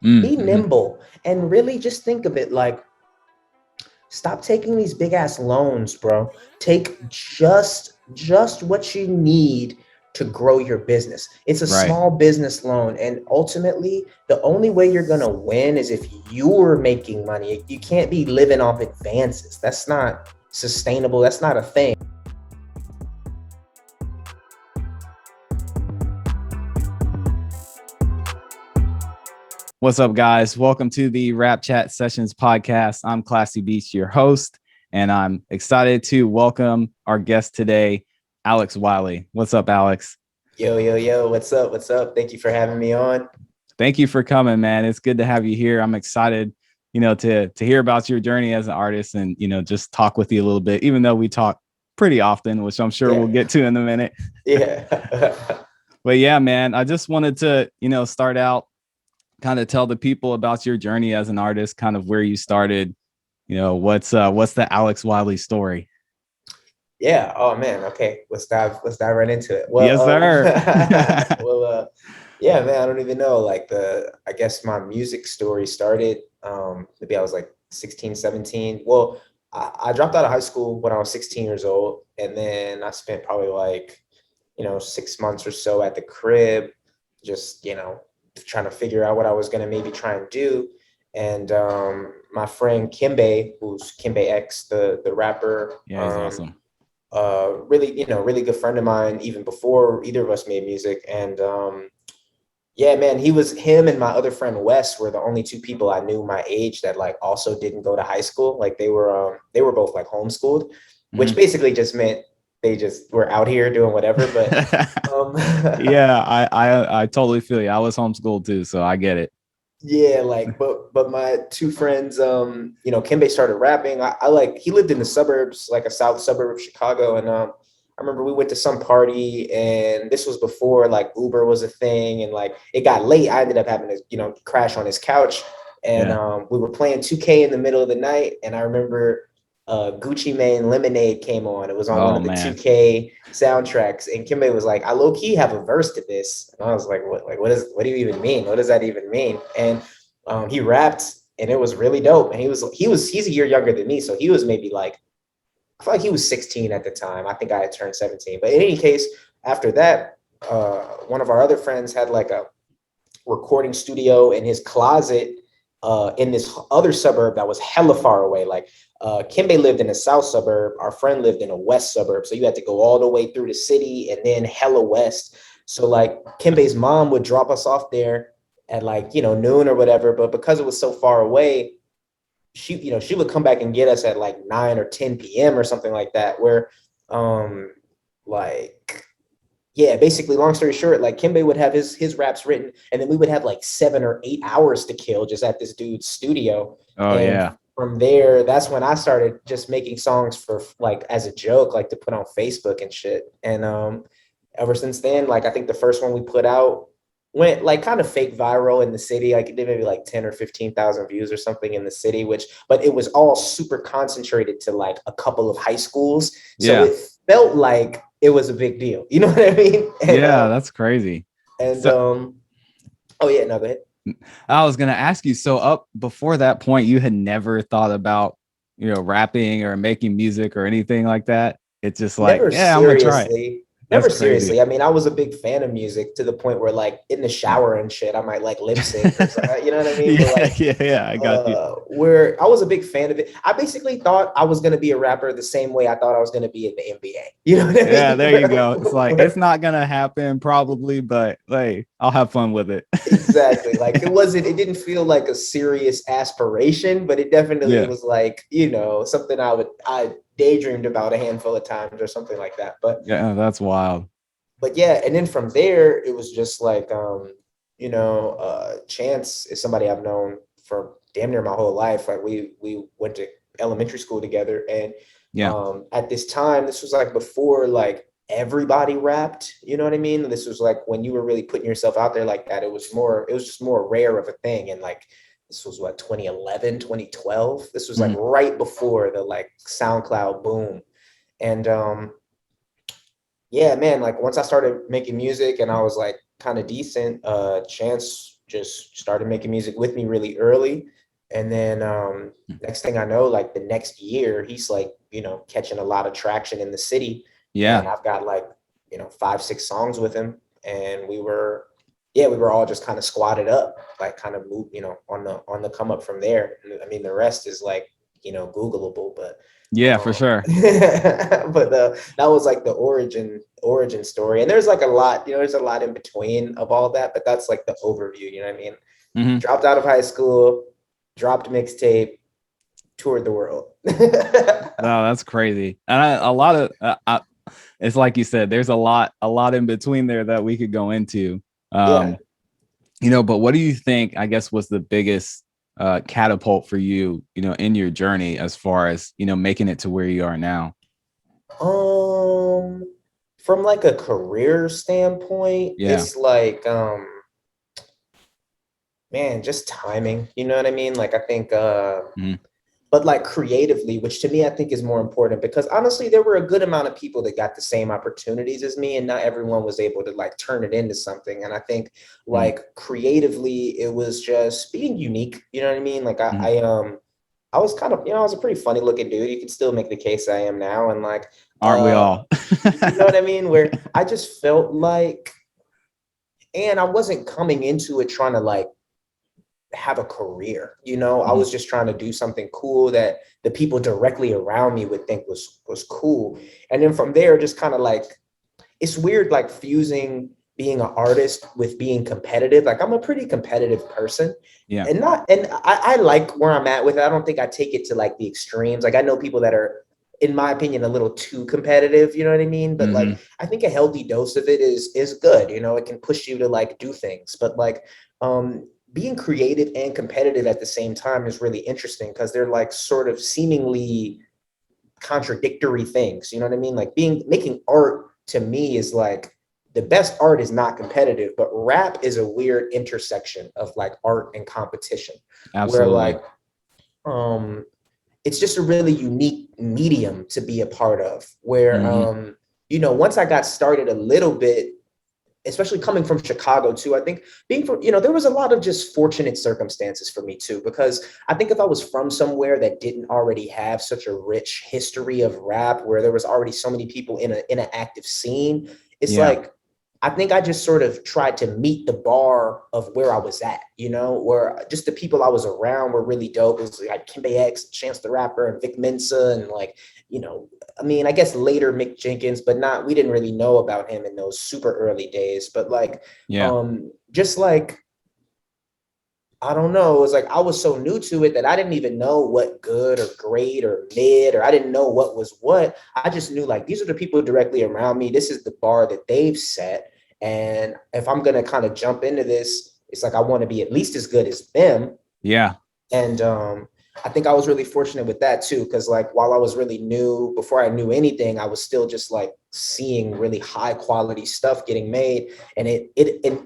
Be Mm-hmm. nimble and really just think of it like, stop taking these big ass loans, bro. Take just what you need to grow your business. It's a Right. small business loan, and ultimately the only way you're going to win is if you're making money. You can't be living off advances. That's not sustainable. That's not a thing. What's up, guys? Welcome to the Rapchat Sessions podcast. I'm Classy Beach, your host, and I'm excited to welcome our guest today, Alex Wiley. What's up, Alex? Yo, yo, yo, what's up? What's up? Thank you for having me on. Thank you for coming, man. It's good to have you here. I'm excited, to hear about your journey as an artist and, just talk with you a little bit, even though we talk pretty often, which I'm sure we'll Yeah. get to in a minute. Yeah. But yeah, man, I just wanted to, start out, kind of tell the people about your journey as an artist, kind of where you started, what's the Alex Wiley story? Yeah. Oh man. Okay. Let's dive right into it. Yes, sir. Well, yeah, man. I don't even know. I guess my music story started. Maybe I was like 16, 17. Well, I dropped out of high school when I was 16 years old, and then I spent probably like, 6 months or so at the crib, just trying to figure out what I was gonna maybe try and do. And my friend Kimbe, who's Kimbe X, the rapper, Yeah, he's awesome. really, really good friend of mine, even before either of us made music. And yeah, man, him and my other friend Wes were the only two people I knew my age that like also didn't go to high school. Like they were both like homeschooled, which Mhm. basically just meant they just were out here doing whatever. But um Yeah, I totally feel you. I was homeschooled too, so I get it. yeah, like, but my two friends, Kimbe started rapping. I like, he lived in the suburbs, like a south suburb of Chicago, and I remember we went to some party, and this was before like Uber was a thing, and like it got late. I ended up having to, crash on his couch, and Yeah. we were playing 2K in the middle of the night, and I remember Gucci Mane Lemonade came on. It was on one Oh of the man. 2K soundtracks, and Kimbe was like, "I low key have a verse to this," and I was like, "What? Like, what do you even mean? What does that even mean?" And he rapped, and it was really dope. And he's a year younger than me, so he was maybe like, I feel like he was 16 at the time. I think I had turned 17. But in any case, after that, one of our other friends had like a recording studio in his closet in this other suburb that was hella far away. Like Kimbe lived in a south suburb, our friend lived in a west suburb, so you had to go all the way through the city and then hella west. So like Kimbe's mom would drop us off there at like noon or whatever, but because it was so far away, she would come back and get us at like 9 or 10 p.m. or something like that, where um like yeah, basically, long story short, like Kimbe would have his raps written, and then we would have like 7 or 8 hours to kill just at this dude's studio. Oh And yeah. from there, that's when I started just making songs for like as a joke, like to put on Facebook and shit. And ever since then, like I think the first one we put out went like kind of fake viral in the city. Like it did maybe like 10 or 15,000 views or something in the city, but it was all super concentrated to like a couple of high schools. So Yeah. it felt like it was a big deal. You know what I mean? And Yeah, that's crazy. and So oh yeah, no, go ahead. I was gonna ask you, so up before that point, you had never thought about, rapping or making music or anything like that. It's just like, Never yeah, I'm gonna try it. seriously. That's Never crazy. seriously. I mean, I was a big fan of music to the point where, like, in the shower and shit, I might like lip sync or something. You know what I mean? But Yeah, like, yeah, yeah. I got you. where I was a big fan of it. I basically thought I was gonna be a rapper the same way I thought I was gonna be in the NBA. You know what I Yeah, mean? there you go. It's like it's not gonna happen probably, but hey, I'll have fun with it. Exactly. Like it didn't feel like a serious aspiration, but it definitely Yeah, was like, something I daydreamed about a handful of times or something like that. yeah, that's wild. But yeah, and then from there it was just like Chance is somebody I've known for damn near my whole life. Like we went to elementary school together, and Yeah. at this time, this was like before like everybody rapped, you know what I mean? This was like when you were really putting yourself out there like that. It was just more rare of a thing. And like this was what, 2011, 2012. This was like Mhm. right before the like SoundCloud boom. And yeah, man, like once I started making music and I was like kind of decent, Chance just started making music with me really early. And then next thing I know, like the next year, he's like, catching a lot of traction in the city. Yeah. And I've got like, 5, 6 songs with him. And we were all just kind of squatted up, like kind of moved, on the come up from there. I mean, the rest is like, Googleable, but Yeah, for sure. but that was like the origin story. And there's like a lot, there's a lot in between of all that, but that's like the overview, you know what I mean? Mm-hmm. Dropped out of high school, dropped mixtape, toured the world. No, that's crazy. And a lot of it's like you said, there's a lot in between there that we could go into. Yeah. But what do you think, I guess, was the biggest catapult for you, in your journey as far as, making it to where you are now? From like a career standpoint, Yeah. it's like, man, just timing, you know what I mean? Like, I think, but like creatively, which to me, I think is more important, because honestly, there were a good amount of people that got the same opportunities as me, and not everyone was able to like turn it into something. And I think like creatively, it was just being unique. You know what I mean? Like I was kind of, I was a pretty funny looking dude. You can still make the case I am now. And like, aren't we all? You know what I mean? Where I just felt like, and I wasn't coming into it trying to like have a career, I was just trying to do something cool that the people directly around me would think was cool. And then from there, just kind of like, it's weird, like fusing being an artist with being competitive. Like I'm a pretty competitive person. Yeah. And I like where I'm at with it. I don't think I take it to like the extremes. Like I know people that are, in my opinion, a little too competitive, you know what I mean? But like, I think a healthy dose of it is good. It can push you to like do things, but like, being creative and competitive at the same time is really interesting, because they're like sort of seemingly contradictory things. You know what I mean? Like making art to me is like, the best art is not competitive, but rap is a weird intersection of like art and competition. Absolutely. Where like, it's just a really unique medium to be a part of, where, once I got started a little bit, especially coming from Chicago too, I think being from, there was a lot of just fortunate circumstances for me too, because I think if I was from somewhere that didn't already have such a rich history of rap, where there was already so many people in an active scene, it's like, I think I just sort of tried to meet the bar of where I was at, where just the people I was around were really dope. It was like Kimbe X, Chance the Rapper, and Vic Mensa, and like, I mean, I guess later Mick Jenkins, but we didn't really know about him in those super early days. But like, just like, I don't know. It was like, I was so new to it that I didn't even know what good or great or mid, or I didn't know what was what. I just knew like, these are the people directly around me. This is the bar that they've set. And if I'm going to kind of jump into this, it's like, I want to be at least as good as them. Yeah. And I think I was really fortunate with that too, because like while I was really new, before I knew anything, I was still just like seeing really high quality stuff getting made, and it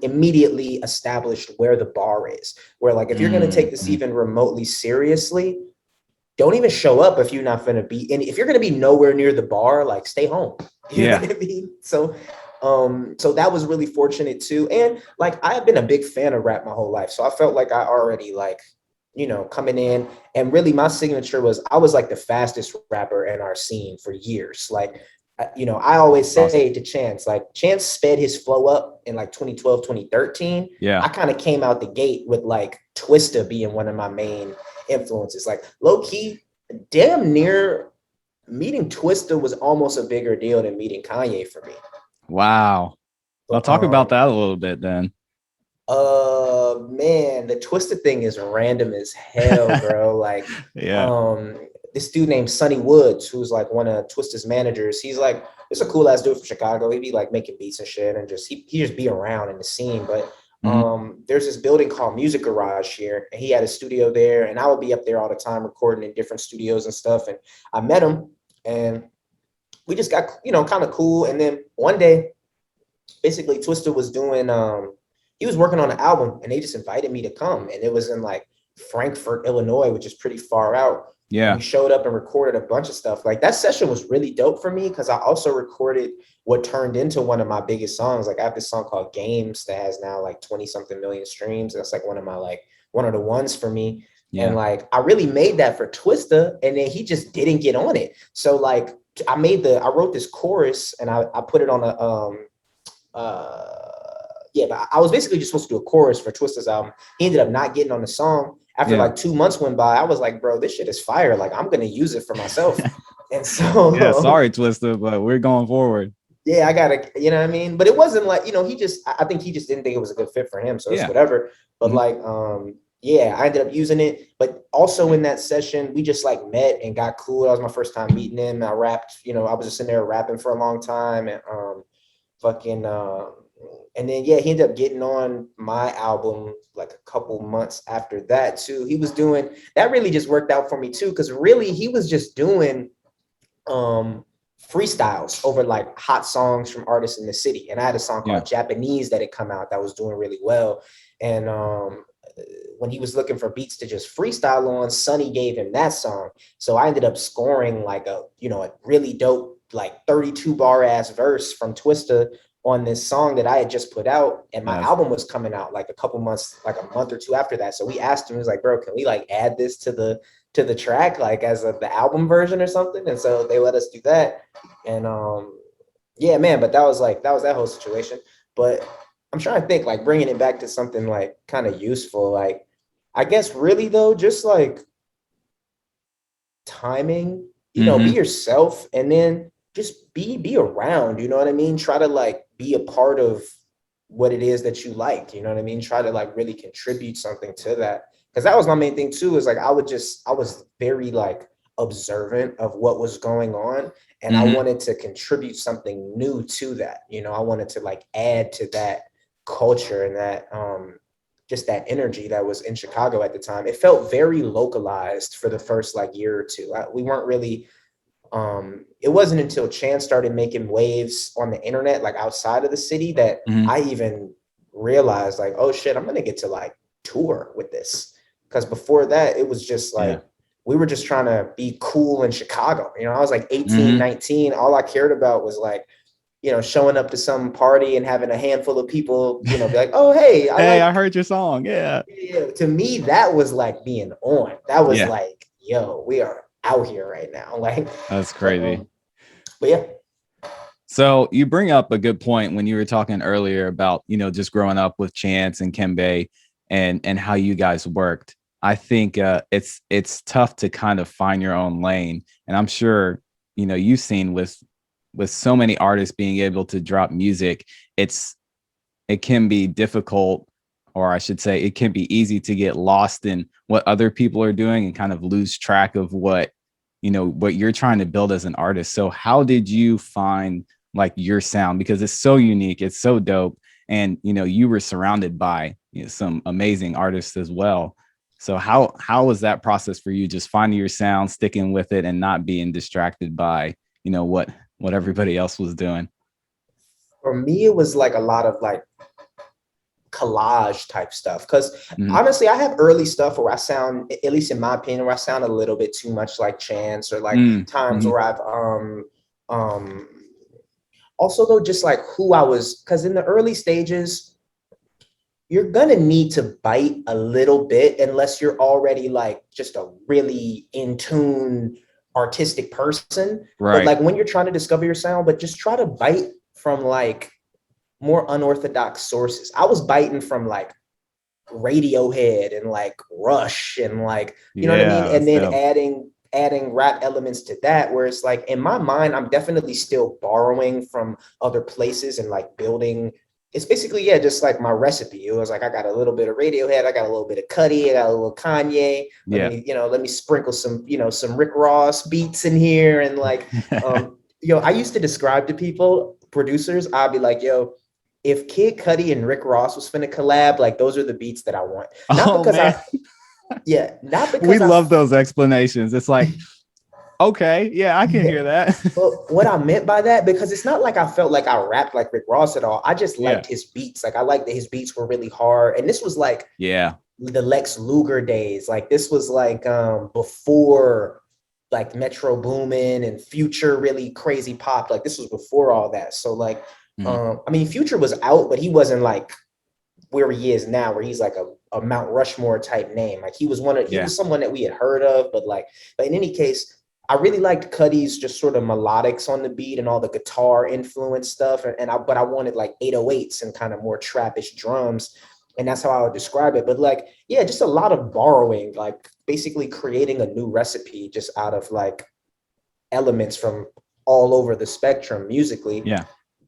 immediately established where the bar is. Where like, if you're going to take this even remotely seriously, don't even show up if you're not going to be. And if you're going to be nowhere near the bar, like stay home. You know what I mean? So that was really fortunate too. And like, I have been a big fan of rap my whole life, so I felt like I already like, coming in, and really my signature was, I was like the fastest rapper in our scene for years. Like, I always say to Chance, like Chance sped his flow up in like 2012, 2013. Yeah. I kind of came out the gate with like Twista being one of my main influences. Like low key, damn near meeting Twista was almost a bigger deal than meeting Kanye for me. Wow. Well, talk about that a little bit then. Man, the Twisted thing is random as hell, bro. Like, this dude named Sonny Woods, who's like one of Twisted's managers. He's like, it's a cool ass dude from Chicago. He'd be like making beats and shit, and just he just be around in the scene. But there's this building called Music Garage here, and he had a studio there, and I would be up there all the time recording in different studios and stuff. And I met him, and we just got kind of cool. And then one day, basically, Twista was doing he was working on an album, and they just invited me to come. And it was in like Frankfort, Illinois, which is pretty far out. Yeah. And we showed up and recorded a bunch of stuff. Like that session was really dope for me, because I also recorded what turned into one of my biggest songs. Like I have this song called Games that has now like 20 something million streams. That's like one of the ones for me. Yeah. And like I really made that for Twista, and then he just didn't get on it. So like I wrote this chorus and I put it on but I was basically just supposed to do a chorus for Twista's album. He ended up not getting on the song. After like 2 months went by, I was like, bro, this shit is fire. Like I'm gonna use it for myself. And so sorry, Twista, but we're going forward. Yeah, I gotta, you know what I mean? But it wasn't like, I think he just didn't think it was a good fit for him. So it's whatever. But I ended up using it. But also in that session, we just like met and got cool. That was my first time meeting him. I rapped, I was just in there rapping for a long time and and then he ended up getting on my album like a couple months after that too. He was doing that, really just worked out for me too, because really he was just doing freestyles over like hot songs from artists in the city. And I had a song called Japanese that had come out that was doing really well. And when he was looking for beats to just freestyle on, Sonny gave him that song. So I ended up scoring like a really dope, like 32 bar ass verse from Twista on this song that I had just put out. And my album was coming out like a couple months, like a month or two after that. So we asked him, he was like, bro, can we like add this to the track, like as the album version or something? And so they let us do that. And but that was that whole situation. But I'm trying to think, like bringing it back to something like kind of useful. Like, I guess really though, just like timing, be yourself, and then just be around, you know what I mean? Try to like be a part of what it is that you like, you know what I mean? Try to like really contribute something to that. Because that was my main thing too, is like I was very like observant of what was going on, and I wanted to contribute something new to that. I wanted to like add to that culture and that just that energy that was in Chicago at the time. It felt very localized for the first like year or two. We weren't really it wasn't until Chance started making waves on the internet, like outside of the city, that I even realized like, oh shit, I'm going to get to like tour with this. Because before that, it was just like, we were just trying to be cool in Chicago. I was like 18, 19. All I cared about was like, showing up to some party and having a handful of people, be like, oh, hey, I heard your song. Yeah. To me, that was like being on. That was like, yo, we are out here right now. Like, that's crazy. But yeah. So you bring up a good point when you were talking earlier about, just growing up with Chance and Kembe and how you guys worked. I think it's tough to kind of find your own lane. And I'm sure, you've seen with so many artists being able to drop music, it can be difficult, or I should say it can be easy to get lost in what other people are doing and kind of lose track of what you're trying to build as an artist. So how did you find like your sound? Because it's so unique, it's so dope. And, you were surrounded by some amazing artists as well. So how was that process for you? Just finding your sound, sticking with it, and not being distracted by, what everybody else was doing? For me, it was like a lot of like collage type stuff. Because honestly, I have early stuff where I sound, at least in my opinion, where I sound a little bit too much like Chance, or like times where I've also though, just like who I was, because in the early stages, you're gonna need to bite a little bit unless you're already like just a really in tune artistic person. Right. But like when you're trying to discover your sound, but just try to bite from like more unorthodox sources. I was biting from like Radiohead and like Rush and like, you know what I mean? And then adding rap elements to that, where it's like, in my mind, I'm definitely still borrowing from other places and like building. It's basically, just like my recipe. It was like, I got a little bit of Radiohead, I got a little bit of Cudi, I got a little Kanye. Let me sprinkle some, some Rick Ross beats in here. And like, I used to describe to people, producers, I'd be like, yo, if Kid Cudi and Rick Ross was finna collab, like those are the beats that I want. Not because we love those explanations. It's like, okay, I can hear that. But what I meant by that, because it's not like I felt like I rapped like Rick Ross at all. I just liked his beats. Like I liked that his beats were really hard. And this was like the Lex Luger days. Like this was like before like Metro Boomin and Future really crazy popped. Like this was before all that. So like, I mean, Future was out, but he wasn't like where he is now, where he's like a Mount Rushmore type name. Like he was he was someone that we had heard of, but in any case, I really liked Cuddy's just sort of melodics on the beat and all the guitar influence stuff. But I wanted like 808s and kind of more trappish drums. And that's how I would describe it. But like, yeah, just a lot of borrowing, like basically creating a new recipe just out of like elements from all over the spectrum musically. Yeah.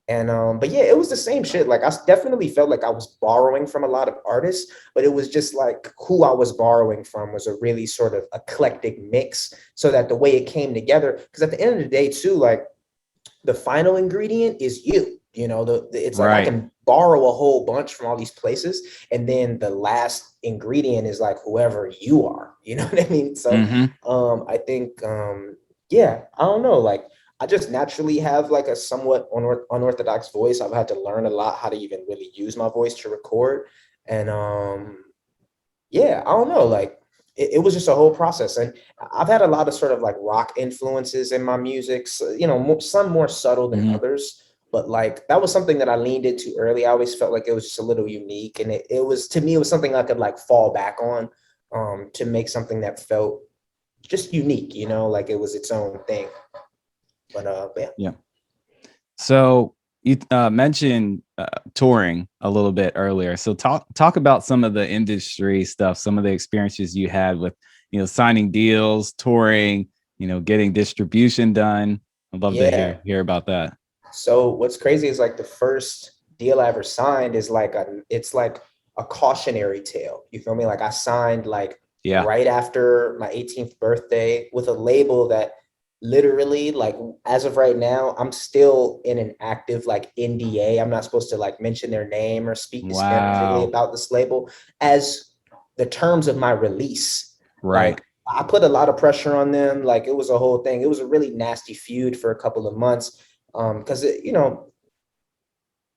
And but yeah, it was the same shit. Like I definitely felt like I was borrowing from a lot of artists, but it was just like who I was borrowing from was a really sort of eclectic mix, so that the way it came together, because at the end of the day too, like the final ingredient is you. You know, it's like I can borrow a whole bunch from all these places, and then the last ingredient is like whoever you are. You know what I mean? So I think yeah, I don't know, like I just naturally have like a somewhat unorthodox voice. I've had to learn a lot how to even really use my voice to record. And yeah, I don't know, like it was just a whole process. And I've had a lot of sort of like rock influences in my music, so, you know, some more subtle than others. But like that was something that I leaned into early. I always felt like it was just a little unique. And it was, to me, it was something I could like fall back on to make something that felt just unique, you know, like it was its own thing. But yeah. So you mentioned touring a little bit earlier. So talk about some of the industry stuff, some of the experiences you had with, you know, signing deals, touring, you know, getting distribution done. I'd love to hear about that. So what's crazy is like the first deal I ever signed is like it's like a cautionary tale. You feel me? Like I signed like right after my 18th birthday with a label that literally, like as of right now, I'm still in an active like NDA. I'm not supposed to like mention their name or speak disparagingly about this label as the terms of my release. Like I put a lot of pressure on them. Like it was a whole thing. It was a really nasty feud for a couple of months. Because you know,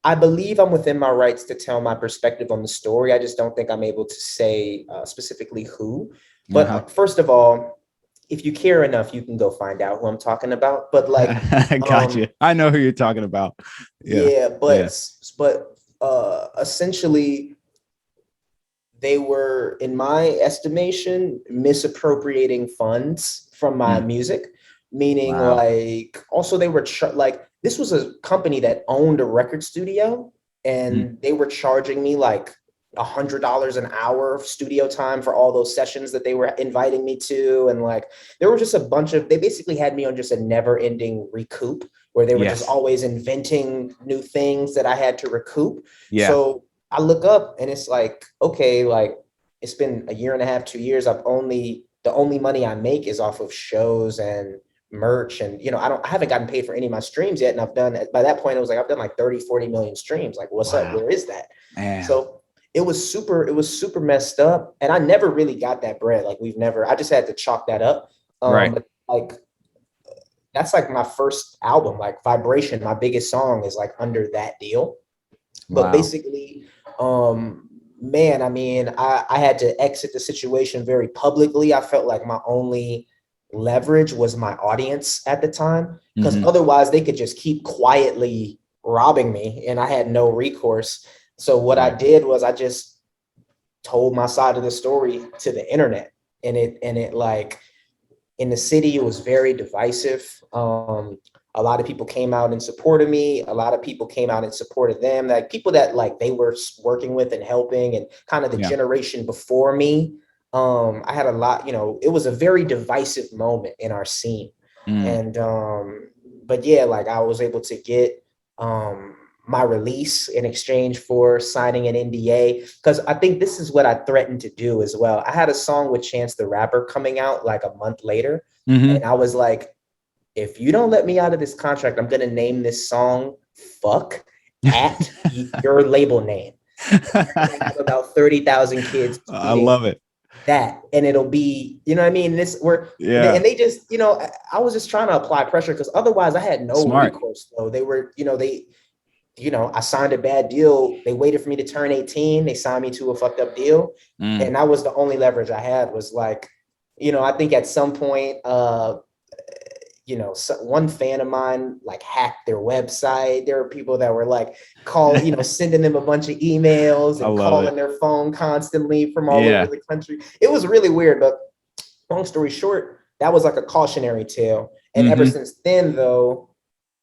I believe I'm within my rights to tell my perspective on the story. I just don't think I'm able to say specifically who. But first of all, if you care enough, you can go find out who I'm talking about. But like, gotcha. I know who you're talking about. But essentially, they were, in my estimation, misappropriating funds from my music. Meaning, like, also they were like, this was a company that owned a record studio, and they were charging me like $100 an hour of studio time for all those sessions that they were inviting me to. And like, there were just a bunch of, they basically had me on just a never ending recoup where they were just always inventing new things that I had to recoup. So I look up and it's like, okay, like it's been a year and a half, 2 years. The only money I make is off of shows and merch. And, you know, I haven't gotten paid for any of my streams yet. And I've done, by that point, it was like, I've done like 30, 40 million streams. Like, what's up? Where is that? Man. So it was super messed up. And I never really got that bread. Like I just had to chalk that up. But like, that's like my first album, like Vibration, my biggest song is like under that deal. But basically, man, I mean, I had to exit the situation very publicly. I felt like my only leverage was my audience at the time, because otherwise they could just keep quietly robbing me and I had no recourse. So what I did was I just told my side of the story to the internet, and it like, in the city, it was very divisive. A lot of people came out and supported me. A lot of people came out and supported them, like people that like they were working with and helping, and kind of the generation before me. I had a lot, you know, it was a very divisive moment in our scene. And but yeah, like I was able to get my release in exchange for signing an NDA, because I think this is what I threatened to do as well. I had a song with Chance the Rapper coming out like a month later, and I was like, if you don't let me out of this contract, I'm gonna name this song "Fuck" at your label name. Have about 30,000 kids. I love it. That, and it'll be, you know what I mean? And they just, you know, I was just trying to apply pressure, because otherwise I had no recourse. So they were, you know, I signed a bad deal. They waited for me to turn 18. They signed me to a fucked up deal. And that was the only leverage I had, was like, you know, I think at some point, one fan of mine like hacked their website. There were people that were like sending them a bunch of emails and calling their phone constantly from all over the country. It was really weird, but long story short, that was like a cautionary tale. And ever since then, though,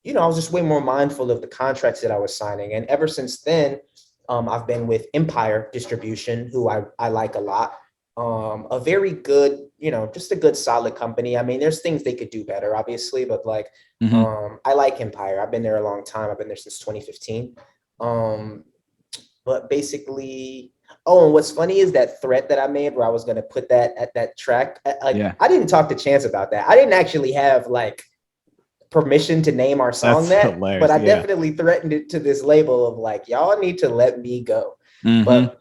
I was just way more mindful of the contracts that I was signing. And ever since then, I've been with Empire Distribution, who I like a lot. A very good, just a good solid company. I mean, there's things they could do better, obviously, but like, I like Empire. I've been there a long time. I've been there since 2015. But basically, and what's funny is that threat that I made where I was going to put that at that track. I didn't talk to Chance about that. I didn't actually have like permission to name our song but I definitely threatened it to this label of like, y'all need to let me go. But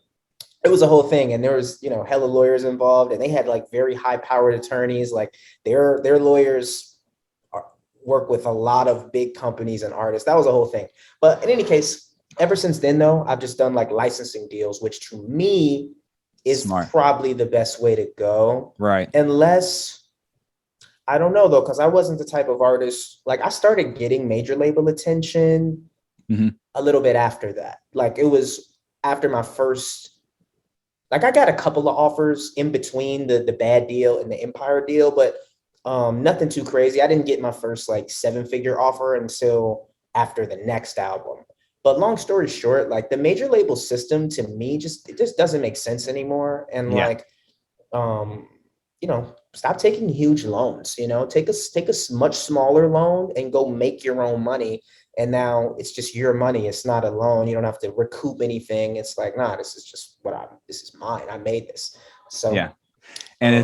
it was a whole thing, and there was hella lawyers involved, and they had like very high powered attorneys. Like their lawyers work with a lot of big companies and artists. That was a whole thing. But in any case, ever since then though, I've just done like licensing deals, which to me is probably the best way to go. Right. Unless, I don't know though, because I wasn't the type of artist, like I started getting major label attention a little bit after that. Like it was after my first, like I got a couple of offers in between the bad deal and the Empire deal, but nothing too crazy. I didn't get my first like 7-figure offer until after the next album. But long story short, like the major label system to me it just doesn't make sense anymore. And stop taking huge loans, take a much smaller loan and go make your own money. And now it's just your money. It's not a loan. You don't have to recoup anything. It's like, nah, this is just this is mine. I made this. So yeah. And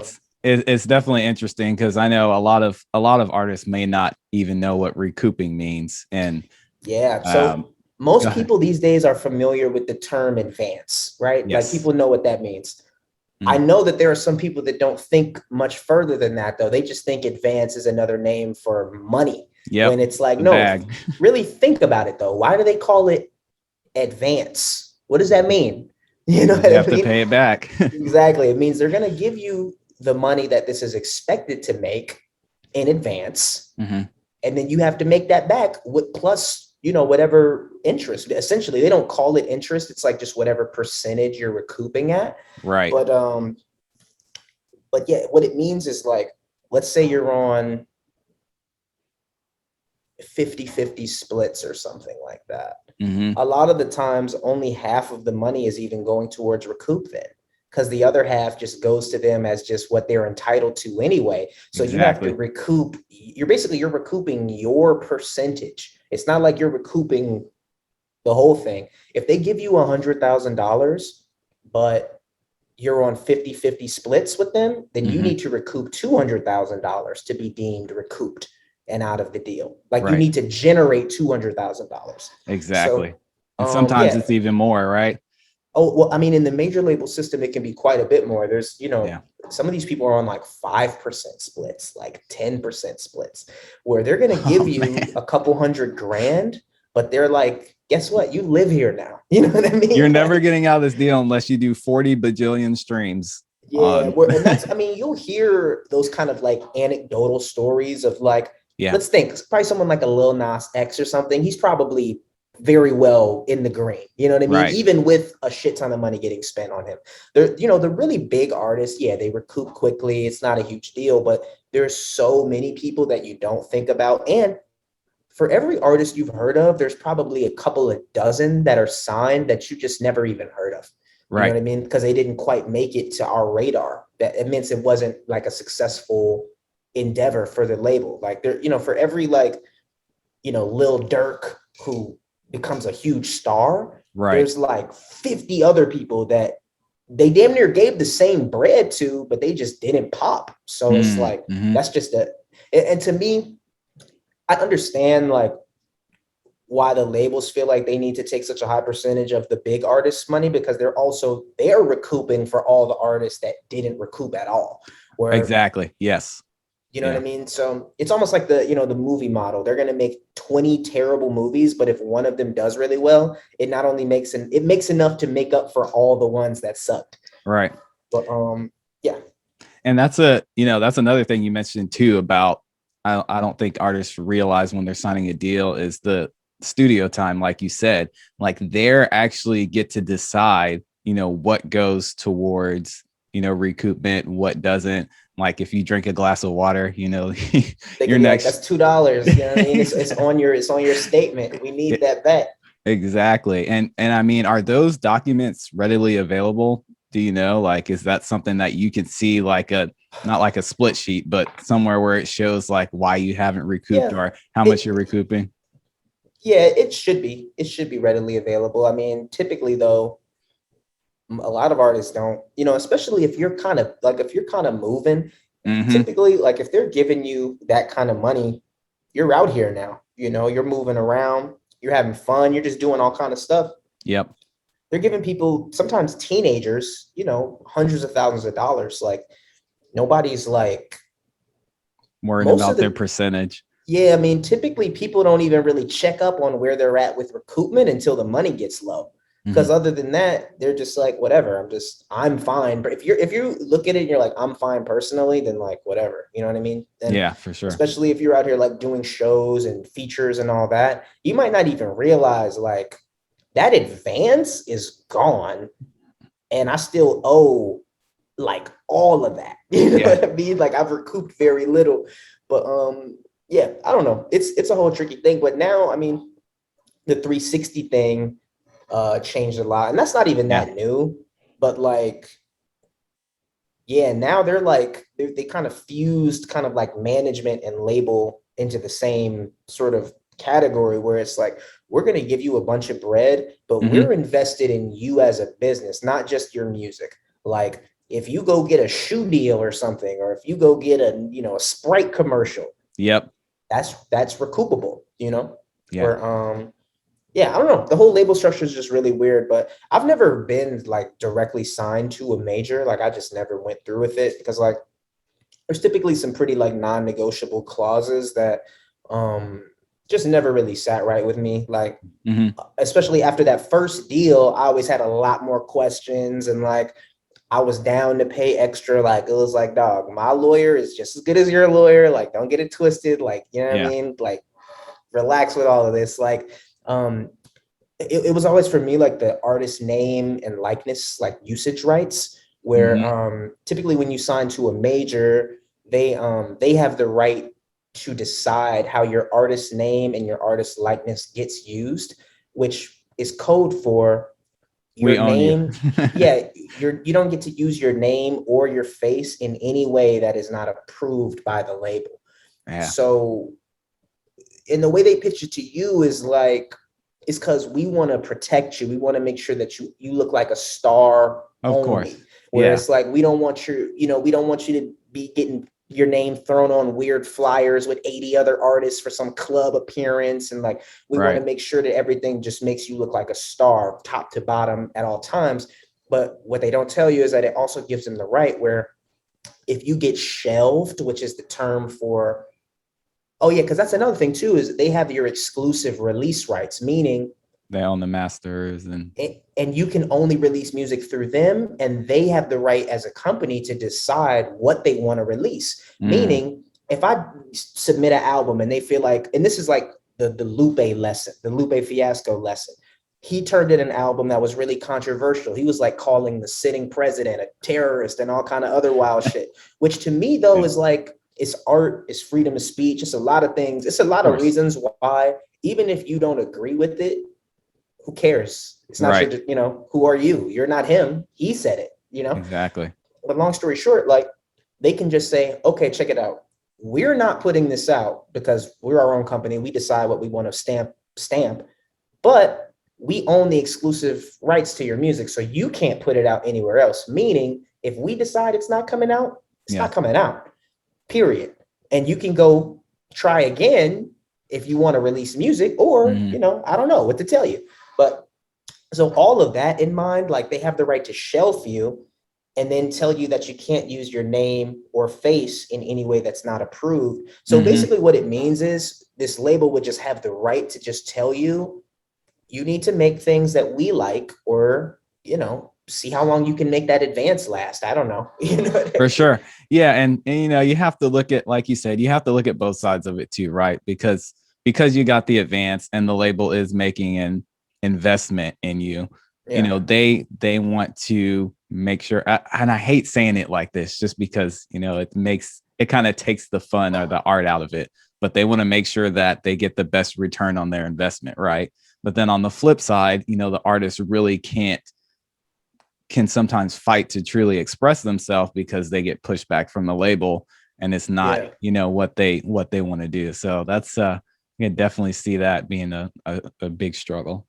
it's definitely interesting because I know a lot of artists may not even know what recouping means. And so most people these days are familiar with the term advance, right? Yes. Like people know what that means. I know that there are some people that don't think much further than that, though. They just think advance is another name for money. When it's like, no, really think about it, though. Why do they call it advance? What does that mean? You have to pay it back. Exactly. It means they're going to give you the money that this is expected to make in advance. And then you have to make that back with plus, whatever interest. Essentially, they don't call it interest. It's like just whatever percentage you're recouping at. Right. But yeah, what it means is like, let's say you're on 50-50 splits or something like that. A lot of the times only half of the money is even going towards recoup then, because the other half just goes to them as just what they're entitled to anyway. So you have to recoup. You're recouping your percentage. It's not like you're recouping the whole thing. If they give you $100,000, but you're on 50-50 splits with them, then you need to recoup $200,000 to be deemed recouped and out of the deal. Like you need to generate $200,000. Exactly. So, and sometimes it's even more, right? Oh, well, I mean, in the major label system, it can be quite a bit more. There's, some of these people are on like 5% splits, like 10% splits, where they're going to give you a couple $100,000, but they're like, guess what? You live here now. You know what I mean? You're never getting out of this deal unless you do 40 bajillion streams. Yeah. And that's, I mean, you'll hear those kind of like anecdotal stories of like, let's think, probably someone like a Lil Nas X or something. He's probably very well in the green. You know what I mean? Right. Even with a shit ton of money getting spent on him. The really big artists, they recoup quickly. It's not a huge deal, but there's so many people that you don't think about. And for every artist you've heard of, there's probably a couple of dozen that are signed that you just never even heard of. You know what I mean? Because they didn't quite make it to our radar. That it means it wasn't like a successful endeavor for the label. Like there, for every like, Lil Durk who becomes a huge star, there's like 50 other people that they damn near gave the same bread to, but they just didn't pop. So it's like, that's just and to me, I understand like why the labels feel like they need to take such a high percentage of the big artists' money, because they're recouping for all the artists that didn't recoup at all. Exactly. Yes. You know what I mean? So it's almost like the movie model. They're going to make 20 terrible movies, but if one of them does really well, it not only makes it makes enough to make up for all the ones that sucked. Right. But yeah. And that's another thing you mentioned too about I don't think artists realize when they're signing a deal is the studio time, like you said. Like they're actually get to decide, what goes towards, recoupment, what doesn't. Like if you drink a glass of water, They your could be like, next that's $2. You know what I mean? It's on your statement. We need that back. Exactly. And I mean, are those documents readily available? Do you know, like, is that something that you could see like not like a split sheet, but somewhere where it shows like why you haven't recouped Yeah. or how much you're recouping? Yeah, it should be. It should be readily available. I mean, typically though, a lot of artists don't, especially if you're kind of moving, Mm-hmm. typically like if they're giving you that kind of money, you're out here now, you're moving around, you're having fun, you're just doing all kind of stuff. Yep. They're giving people, sometimes teenagers, hundreds of thousands of dollars. Like nobody's like Worrying most about of the their percentage. yeah, I mean, typically people don't even really check up on where they're at with recoupment until the money gets low. Mm-hmm. Because other than that, they're just like, whatever, I'm fine. But if you look at it and you're like, I'm fine personally, then like whatever, you know what I mean? And Yeah, for sure. especially if you're out here like doing shows and features and all that, you might not even realize like that advance is gone and I still owe like all of that. You know what I mean? Like I've recouped very little. But yeah, I don't know. It's a whole tricky thing. But now, I mean, the 360 thing changed a lot. And that's not even that new. But like, yeah, now they're like they kind of fused kind of like management and label into the same sort of category where it's like we're going to give you a bunch of bread, but we're invested in you as a business, not just your music. Like if you go get a shoe deal or something, or if you go get a Sprite commercial, that's recoupable, Or yeah, I don't know. The whole label structure is just really weird, but I've never been like directly signed to a major. Like I just never went through with it because like there's typically some pretty like non-negotiable clauses that just never really sat right with me. Like especially after that first deal, I always had a lot more questions and like I was down to pay extra. Like it was like, dog, my lawyer is just as good as your lawyer. Like don't get it twisted. Like, you know what I mean? Like relax with all of this. Like it was always for me like the artist name and likeness, like usage rights, where typically when you sign to a major, they have the right to decide how your artist name and your artist likeness gets used, which is code for your name. Yeah, you don't get to use your name or your face in any way that is not approved by the label. So and the way they pitch it to you is like, it's because we want to protect you. We want to make sure that you look like a star. Of course. Where it's like, we don't want you to be getting your name thrown on weird flyers with 80 other artists for some club appearance. And like, we want to make sure that everything just makes you look like a star top to bottom at all times. But what they don't tell you is that it also gives them the right where if you get shelved, which is the term for, oh yeah, because that's another thing too, is they have your exclusive release rights, meaning they own the masters and you can only release music through them, and they have the right as a company to decide what they want to release. Meaning, if I submit an album and they feel like, and this is like the Lupe lesson, the Lupe Fiasco lesson. He turned in an album that was really controversial. He was like calling the sitting president a terrorist and all kind of other wild shit, which to me though is like, it's art, it's freedom of speech, it's a lot of things. It's a lot of reasons why, even if you don't agree with it, who cares? It's not your, who are you? You're not him. He said it, Exactly. But long story short, like they can just say, okay, check it out. We're not putting this out because we're our own company. We decide what we want to stamp, but we own the exclusive rights to your music. So you can't put it out anywhere else. Meaning if we decide it's not coming out, it's not coming out. Period. And you can go try again if you want to release music, or I don't know what to tell you. But so all of that in mind, like they have the right to shelf you and then tell you that you can't use your name or face in any way that's not approved. So basically what it means is this label would just have the right to just tell you, you need to make things that we like, or see how long you can make that advance last. I don't know. For sure. Yeah, and you know, you have to look at, like you said, you have to look at both sides of it too, right? Because you got the advance and the label is making an investment in you. You Yeah. know, they want to make sure, and I hate saying it like this just because, you know, it kind of takes the fun or the art out of it, but they want to make sure that they get the best return on their investment, right? But then on the flip side, you know, the artist really can sometimes fight to truly express themselves because they get pushback from the label and it's not, Yeah. you know, what they want to do. So that's you can definitely see that being a big struggle.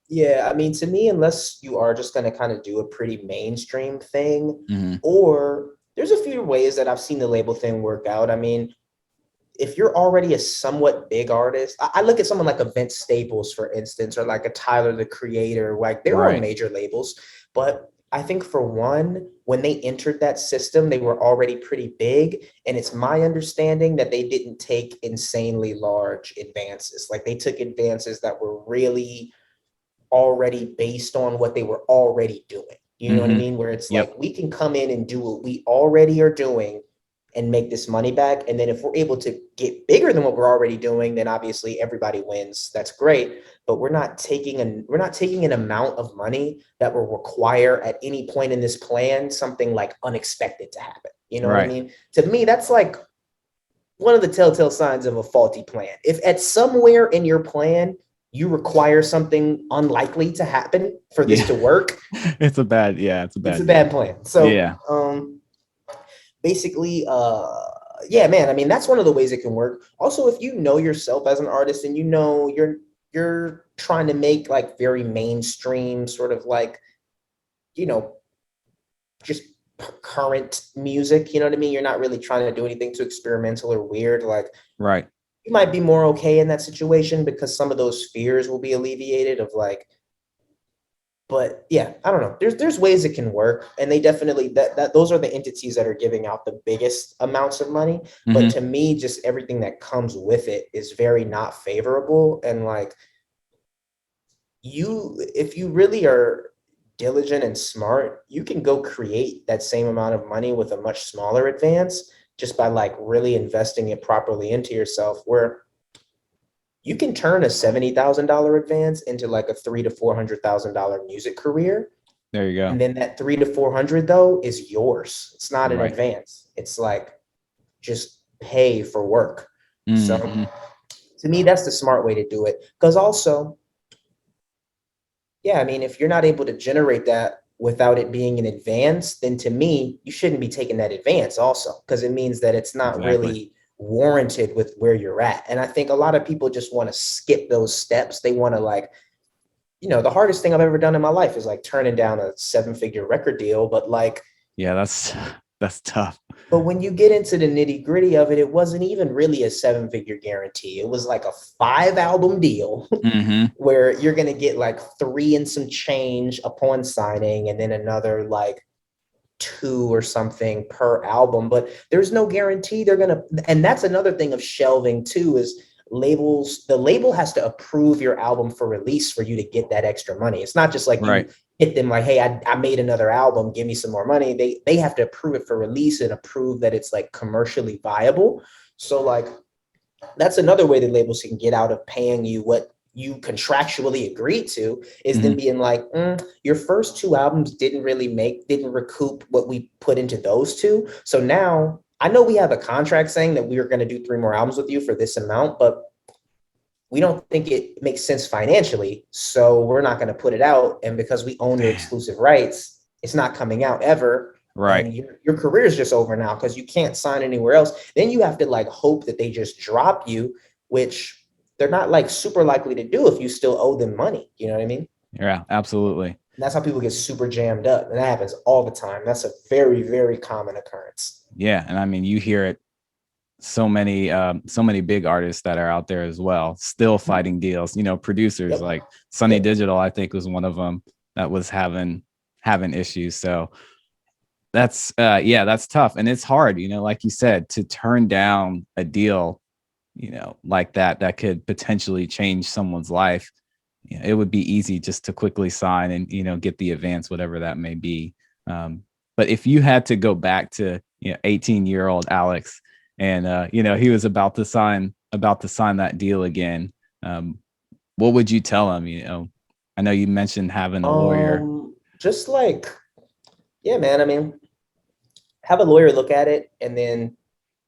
Yeah, I mean, to me, unless you are just going to kind of do a pretty mainstream thing, Mm-hmm. or there's a few ways that I've seen the label thing work out. I mean, if you're already a somewhat big artist, I look at someone like a Vince Staples, for instance, or like a Tyler the Creator, like they're on Right. major labels. But I think for one, when they entered that system, they were already pretty big. And it's my understanding that they didn't take insanely large advances. Like they took advances that were really already based on what they were already doing. You know what I Mm-hmm. mean? Where it's Yep. like we can come in and do what we already are doing and make this money back. And then if we're able to get bigger than what we're already doing, then obviously everybody wins. That's great. But we're not taking an amount of money that will require at any point in this plan something like unexpected to happen. You know what I Right. mean? To me, that's like one of the telltale signs of a faulty plan. If at somewhere in your plan you require something unlikely to happen for this Yeah. to work, It's a bad it's a deal. bad plan. So Yeah. basically, yeah, man, I mean, that's one of the ways it can work. Also, if you know yourself as an artist and you know you're trying to make like very mainstream sort of like, you know, just current music, you know what I mean? You're not really trying to do anything too experimental or weird. Like Right. you might be more okay in that situation because some of those fears will be alleviated of like, but yeah, I don't know. There's ways it can work, and they definitely that those are the entities that are giving out the biggest amounts of money. But Mm-hmm. to me, just everything that comes with it is very not favorable. And like if you really are diligent and smart, you can go create that same amount of money with a much smaller advance just by like really investing it properly into yourself. Where you can turn a $70,000 advance into like a $300,000 to $400,000 music career. There you go. And then that 300 to 400 though is yours. It's not an Right. advance. It's like just pay for work. So Mm-hmm. to me, that's the smart way to do it. Because also, yeah, I mean, if you're not able to generate that without it being an advance, then to me, you shouldn't be taking that advance also, because it means that it's not Exactly. really warranted with where you're at. And I think a lot of people just want to skip those steps. They want to like, the hardest thing I've ever done in my life is like turning down a 7-figure record deal. But like, Yeah, that's tough. but when you get into the nitty gritty of it, it wasn't even really a 7-figure guarantee. It was like a 5-album deal Mm-hmm. where you're going to get like 3 and some change upon signing, and then another like 2 or something per album. But there's no guarantee they're going to, and that's another thing of shelving too, is the label has to approve your album for release for you to get that extra money. It's not just like you Right. hit them like, hey, I made another album, give me some more money. They have to approve it for release and approve that it's like commercially viable. So like that's another way that labels can get out of paying you what you contractually agreed to, is Mm-hmm. then being like, your first 2 albums didn't recoup what we put into those 2. So now I know we have a contract saying that we are going to do 3 more albums with you for this amount, but we don't think it makes sense financially. So we're not going to put it out. And because we own your Damn. exclusive rights, it's not coming out ever. Right. And your career is just over now because you can't sign anywhere else. Then you have to like hope that they just drop you, which they're not like super likely to do if you still owe them money. You know what I mean? Yeah, absolutely. And that's how people get super jammed up. And that happens all the time. That's a very, very common occurrence. Yeah. And I mean, you hear it so many big artists that are out there as well, still fighting deals, you know, producers Yep. like Sunny Yep. Digital, I think was one of them that was having issues. So that's that's tough. And it's hard, you know, like you said, to turn down a deal, you know, like that could potentially change someone's life. You know, it would be easy just to quickly sign and, you know, get the advance, whatever that may be. But if you had to go back to 18-year-old Alex, and he was about to sign that deal again. What would you tell him? I know you mentioned having a lawyer. Just like, yeah, man. I mean, have a lawyer look at it and then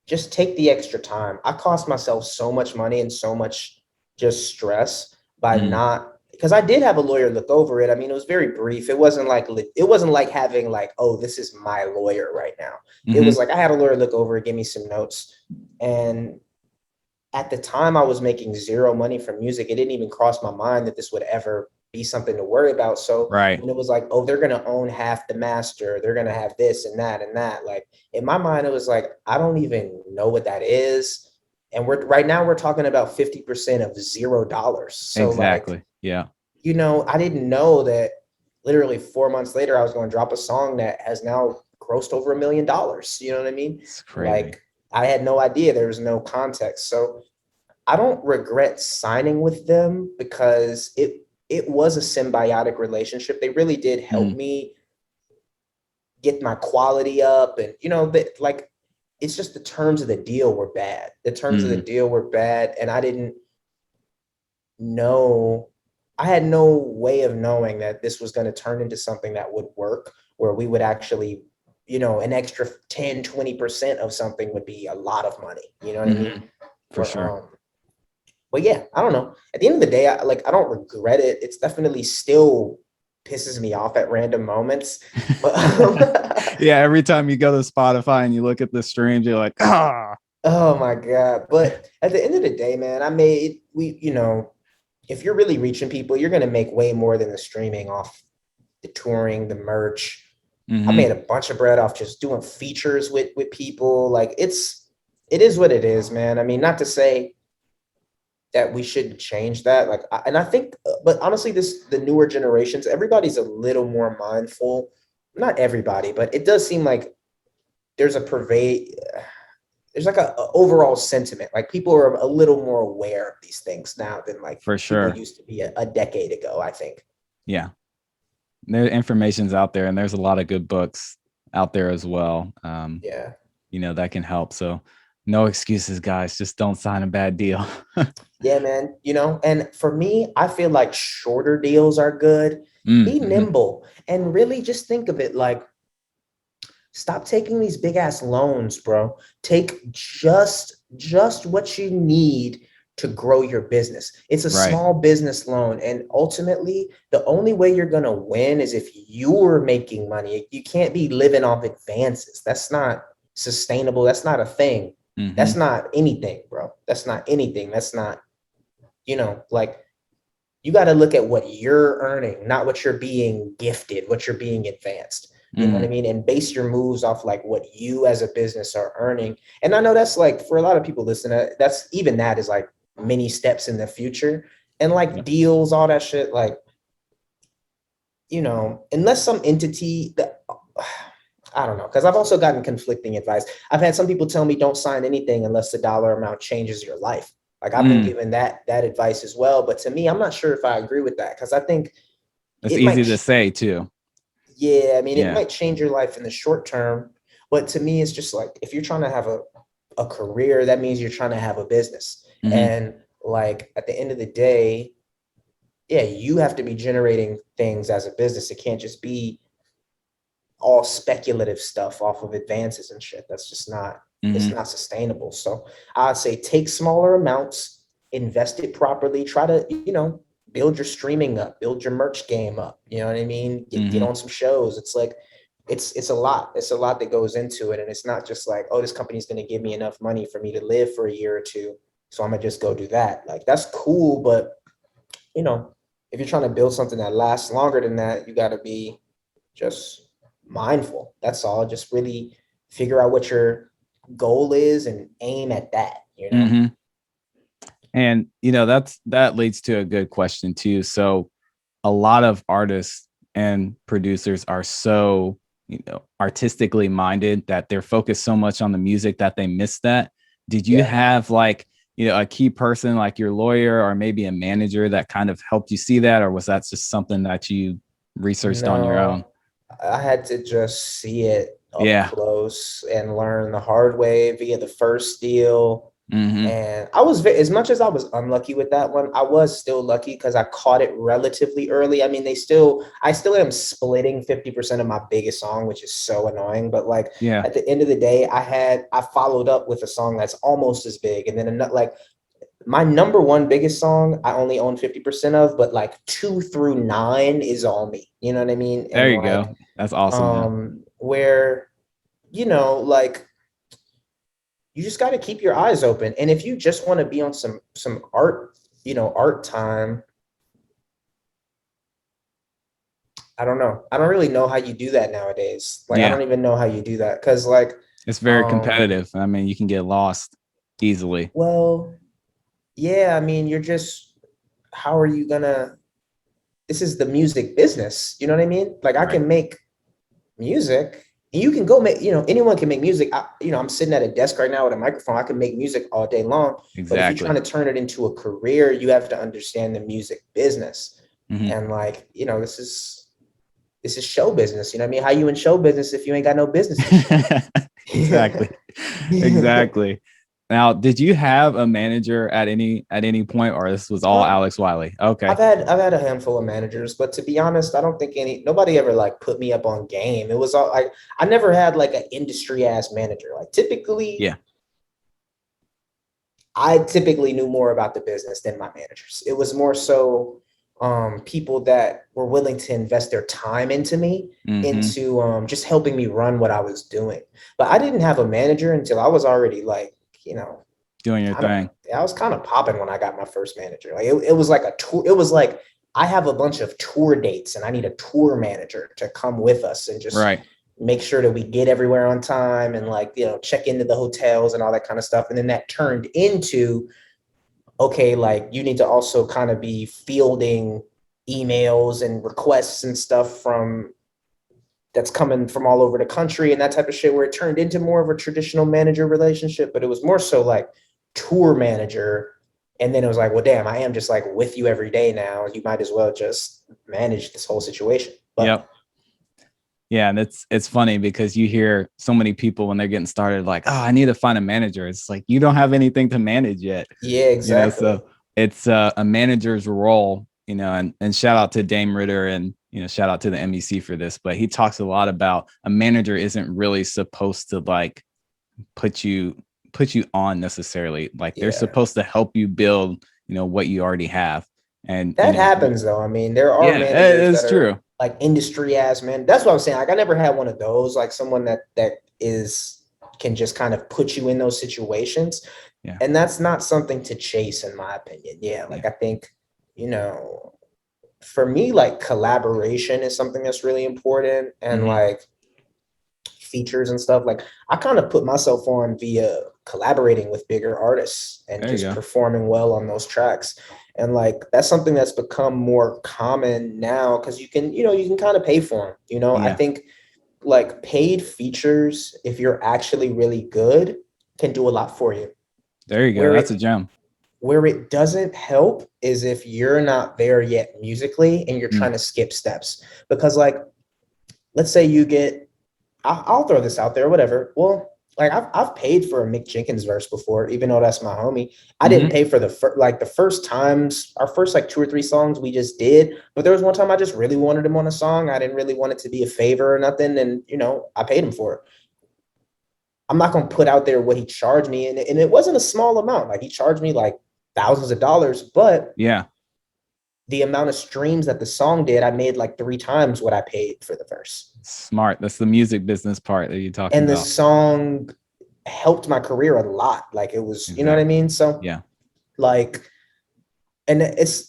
just take the extra time. I cost myself so much money and so much just stress by not, because I did have a lawyer look over it. I mean, it was very brief. It wasn't like having like, oh, this is my lawyer right now. It was like I had a lawyer look over it, give me some notes. And at the time I was making zero money from music. It didn't even cross my mind that this would ever be something to worry about. So when it was like, oh, they're going to own half the master, they're going to have this and that and that. Like in my mind, it was like, I don't even know what that is. And right now we're talking about 50% of $0. So exactly. Like, yeah. I didn't know that literally 4 months later, I was going to drop a song that has now grossed over $1 million. You know what I mean? It's crazy. Like I had no idea. There was no context. So I don't regret signing with them because it was a symbiotic relationship. They really did help me get my quality up. And, like, it's just the terms of the deal were bad. The terms of the deal were bad. And I didn't know, I had no way of knowing that this was going to turn into something that would work, where we would actually, an extra 10, 20% of something would be a lot of money. You know what I mean? For sure. But yeah, I don't know. At the end of the day, I don't regret it. It's definitely still pisses me off at random moments. But yeah, every time you go to Spotify and you look at the streams, you're like, oh my God. But at the end of the day, man, if you're really reaching people, you're gonna make way more than the streaming off the touring, the merch. I made a bunch of bread off just doing features with people. Like it is what it is, man. I mean, not to say that we shouldn't change that. Like, and I think, but honestly, the newer generations, everybody's a little more mindful. Not everybody, but it does seem like there's there's like a overall sentiment. Like people are a little more aware of these things now than like for sure people used to be a decade ago, I think. Yeah. The information's out there and there's a lot of good books out there as well. That can help. So no excuses, guys. Just don't sign a bad deal. Yeah, man. And for me, I feel like shorter deals are good. Be nimble and really just think of it like, stop taking these big ass loans, bro. Take just what you need to grow your business. It's a small business loan. And ultimately, the only way you're going to win is if you're making money. You can't be living off advances. That's not sustainable. That's not a thing. That's not anything, bro. That's not anything. That's not, like you got to look at what you're earning, not what you're being gifted, what you're being advanced. You know what I mean? And base your moves off like what you as a business are earning. And I know that's like, for a lot of people listening, that is like many steps in the future. And like deals, all that shit, like, unless some entity that, I don't know, because I've also gotten conflicting advice. I've had some people tell me don't sign anything unless the dollar amount changes your life. Like I've been given that advice as well. But to me, I'm not sure if I agree with that, because I think it's easy to say too. Yeah, I mean, it might change your life in the short term, but to me, it's just like, if you're trying to have a career, that means you're trying to have a business. And like, at the end of the day, yeah, you have to be generating things as a business. It can't just be all speculative stuff off of advances and shit. That's just not, it's not sustainable. So I'd say take smaller amounts, invest it properly, try to, build your streaming up, build your merch game up. You know what I mean? Get on some shows. It's like, it's a lot. It's a lot that goes into it. And it's not just like, oh, this company's going to give me enough money for me to live for a year or two, so I'm going to just go do that. Like, that's cool. But, if you're trying to build something that lasts longer than that, you got to be just mindful. That's all. Just really figure out what your goal is and aim at that, And, that leads to a good question too. So a lot of artists and producers are so, artistically minded that they're focused so much on the music that they miss that. Did you have like, a key person like your lawyer or maybe a manager that kind of helped you see that? Or was that just something that you researched on your own? I had to just see it. up Yeah. close and learn the hard way via the first deal. Hmm. And I was as much as I was unlucky with that one, I was still lucky because I caught it relatively early. I mean, I still am splitting 50% of my biggest song, which is so annoying. But like Yeah. at the end of the day, I followed up with a song that's almost as big. And then like my number one biggest song, I only own 50% of, but like 2 through 9 is all me. You know what I mean? There And you like, go. That's awesome, man. where, like you just got to keep your eyes open. And if you just want to be on some art, art time, I don't know. I don't really know how you do that nowadays. Like I Yeah. don't even know how you do that cuz like It's very competitive. I mean, you can get lost easily. well, yeah, I mean, you're just how are you going to this is the music business, you know what I mean? Like I Right. can make music. You can go make, anyone can make music. I'm sitting at a desk right now with a microphone. I can make music all day long. But if you're Exactly. trying to turn it into a career, you have to understand the music business. Hmm. And like, this is show business. You know what I mean? How you in show business if you ain't got no business? Exactly. Exactly. Now, did you have a manager at any point, or this was all Alex Wiley? Okay. I've had a handful of managers, but to be honest, I don't think nobody ever like put me up on game. It was all like I never had like an industry ass manager. Like typically, Yeah. I typically knew more about the business than my managers. It was more so people that were willing to invest their time into me, Hmm. into just helping me run what I was doing. But I didn't have a manager until I was already like, Doing your kind of, thing. I was kind of popping when I got my first manager. Like it was like a tour. It was like I have a bunch of tour dates and I need a tour manager to come with us and just Right. make sure that we get everywhere on time and like, check into the hotels and all that kind of stuff. And then that turned into, okay, like you need to also kind of be fielding emails and requests and stuff that's coming from all over the country and that type of shit, where it turned into more of a traditional manager relationship, but it was more so like tour manager. And then it was like, well, damn, I am just like with you every day now. You might as well just manage this whole situation. But Yep. Yeah, and it's funny because you hear so many people when they're getting started like, oh, I need to find a manager. It's like you don't have anything to manage yet. yeah, exactly. So it's a manager's role, and shout out to Dame Ritter and shout out to the MEC for this, but he talks a lot about a manager isn't really supposed to like put you on necessarily. Like they're supposed to help you build, what you already have. And that happens though. I mean, there are yeah, managers that it's are true. like industry ass man. That's what I'm saying. Like I never had one of those, like someone that can just kind of put you in those situations. Yeah. And that's not something to chase, in my opinion. Yeah. Like Yeah. I think, for me, like collaboration is something that's really important. And Mhm. like features and stuff. Like I kind of put myself on via collaborating with bigger artists and There you just go. performing well on those tracks. And like that's something that's become more common now because you can kind of pay for them. I Yeah. think like paid features, if you're actually really good, can do a lot for you. There you go. Where That's a it gem. where it doesn't help is if you're not there yet musically and you're Mm. trying to skip steps. Because like let's say you get I'll throw this out there, whatever. Well, like I've paid for a Mick Jenkins verse before, even though that's my homie. I didn't Mhm. pay for the first times, our first like 2 or 3 songs we just did. But there was one time I just really wanted him on a song. I didn't really want it to be a favor or nothing, and I paid him for it. I'm not gonna put out there what he charged me, and it wasn't a small amount. Like he charged me like thousands of dollars, but Yeah. the amount of streams that the song did, I made like 3 times what I paid for the verse. Smart. That's the music business part that you're talking And the about. song helped my career a lot. Like it was, you know what I Exactly. mean? So Yeah. like, and it's,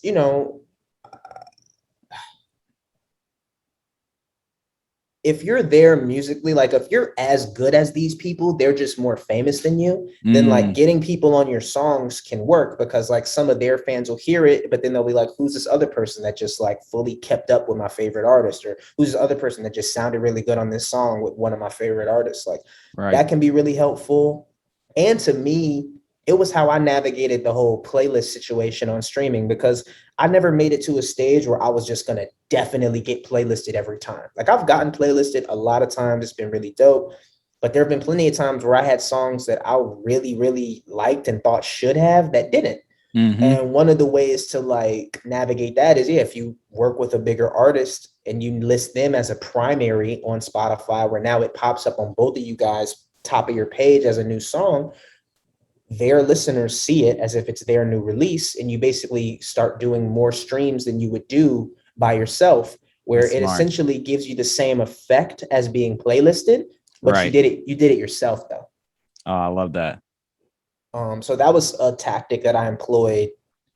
if you're there musically, like if you're as good as these people, they're just more famous than you, then like Mm. getting people on your songs can work because like some of their fans will hear it, but then they'll be like, who's this other person that just like fully kept up with my favorite artist? Or who's this other person that just sounded really good on this song with one of my favorite artists? Like Right. that can be really helpful. And to me, it was how I navigated the whole playlist situation on streaming, because I never made it to a stage where I was just going to definitely get playlisted every time. Like I've gotten playlisted a lot of times. It's been really dope. But there have been plenty of times where I had songs that I really, really liked and thought should have that didn't. Mm-hmm. And one of the ways to like navigate that is, yeah, if you work with a bigger artist and you list them as a primary on Spotify, where now it pops up on both of you guys' top of your page as a new song, their listeners see it as if it's their new release, and you basically start doing more streams than you would do by yourself, where That's it smart. essentially gives you the same effect as being playlisted, but Right. you did it yourself though. Oh, I love that. So that was a tactic that I employed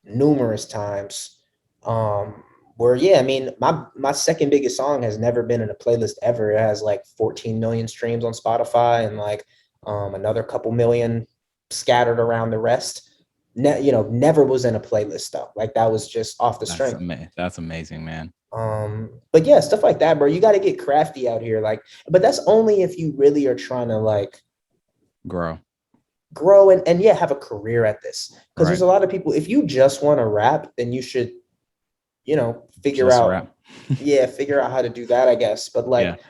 numerous times. Where yeah, I mean, my second biggest song has never been in a playlist ever. It has like 14 million streams on Spotify and like another couple million scattered around the rest. Never was in a playlist though. Like that was just off the string. That's amazing, man. But yeah, stuff like that, bro. You got to get crafty out here. Like, but that's only if you really are trying to like Grow and yeah, have a career at this. Because there's a lot of people, if you just want to rap, then you should, figure out how to do that, I guess. But like,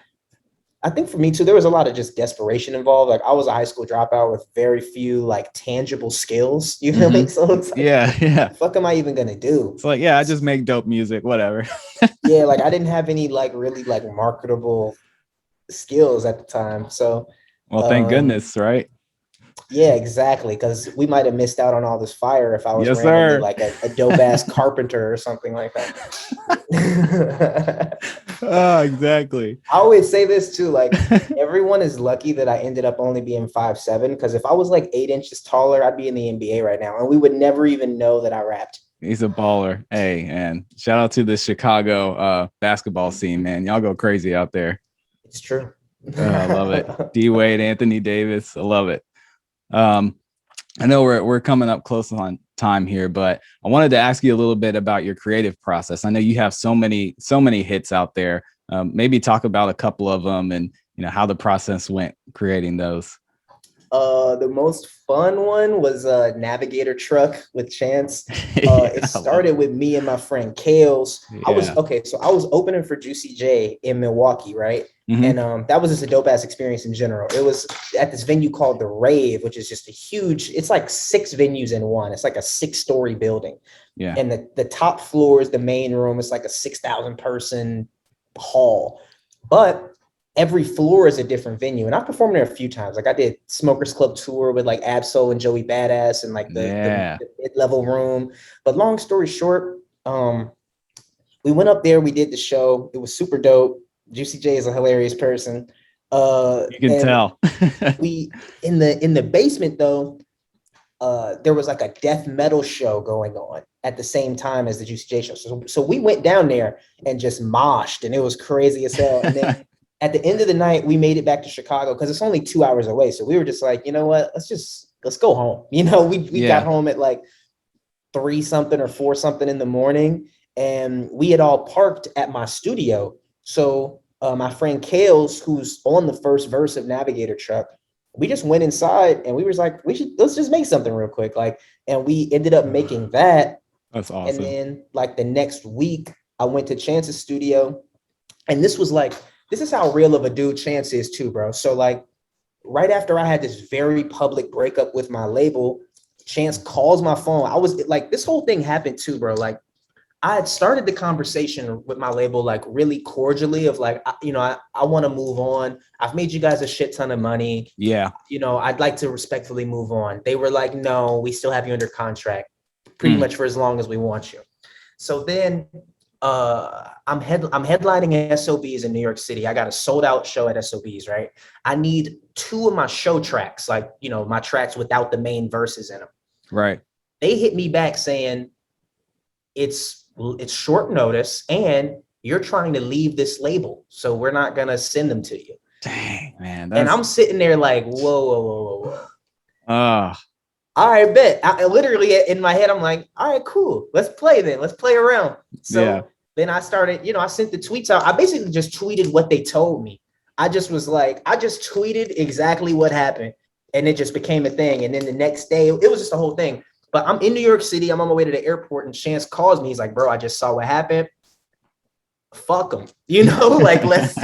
I think for me too, there was a lot of just desperation involved. Like I was a high school dropout with very few like tangible skills. You feel me? So it's like, yeah. Fuck am I even gonna do? It's like, I just make dope music, whatever. Yeah, like I didn't have any like really like marketable skills at the time. So well, thank goodness, right? Yeah, exactly. Because we might have missed out on all this fire if I was randomly like a dope ass carpenter or something like that. Oh, exactly. I always say this too. Like everyone is lucky that I ended up only being 5'7", because if I was like 8 inches taller, I'd be in the NBA right now, and we would never even know that I rapped. He's a baller. Hey, and shout out to the Chicago basketball scene, man. Y'all go crazy out there. It's true. I love it. D Wade, Anthony Davis. I love it. I know we're coming up close on time here, but I wanted to ask you a little bit about your creative process. I know you have so many hits out there. Maybe talk about a couple of them and how the process went creating those. The most fun one was Navigator Truck with Chance. It started with me and my friend Kales. Yeah. I was opening for Juicy J in Milwaukee, right? Mm-hmm. And that was just a dope ass experience in general. It was at this venue called the Rave, which is just it's like 6 venues in one. It's like a 6-story building. Yeah. And the top floor is the main room. It's like a 6,000 person hall. But every floor is a different venue. And I've performed there a few times. Like I did Smokers Club tour with like Absol and Joey Badass and like the mid-level room. But long story short, we went up there, we did the show. It was super dope. Juicy J is a hilarious person. You can tell. We in the basement though, there was like a death metal show going on at the same time as the Juicy J show. So we went down there and just moshed, and it was crazy as hell. And then at the end of the night, we made it back to Chicago because it's only 2 hours away. So we were just like, you know what? Let's go home. We got home at like 3 something or 4 something in the morning, and we had all parked at my studio. So my friend Kales, who's on the first verse of Navigator Truck, we just went inside and we was like, let's just make something real quick. Like, and we ended up making that. That's awesome. And then like the next week, I went to Chance's studio, and this is how real of a dude Chance is too, bro. So like right after I had this very public breakup with my label, Chance calls my phone. I was like, this whole thing happened too, bro. Like I had started the conversation with my label, like really cordially of like, I want to move on. I've made you guys a shit ton of money. Yeah. I'd like to respectfully move on. They were like, no, we still have you under contract pretty much for as long as we want you. So then I'm headlining SOBs in New York City. I got a sold out show at SOBs, right? I need 2 of my show tracks, like, my tracks without the main verses in them. Right. They hit me back saying, it's short notice and you're trying to leave this label, so we're not going to send them to you. Dang, man. And I'm sitting there like, whoa. All right, bet. I literally in my head, I'm like, all right, cool. Let's play then. Let's play around. So then I started, I sent the tweets out. I basically just tweeted what they told me. I just was like, I just tweeted exactly what happened. and it just became a thing. And then the next day, it was just a whole thing. But I'm in New York City. I'm on my way to the airport, and Chance calls me. He's like, "Bro, I just saw what happened. Fuck him, like let's."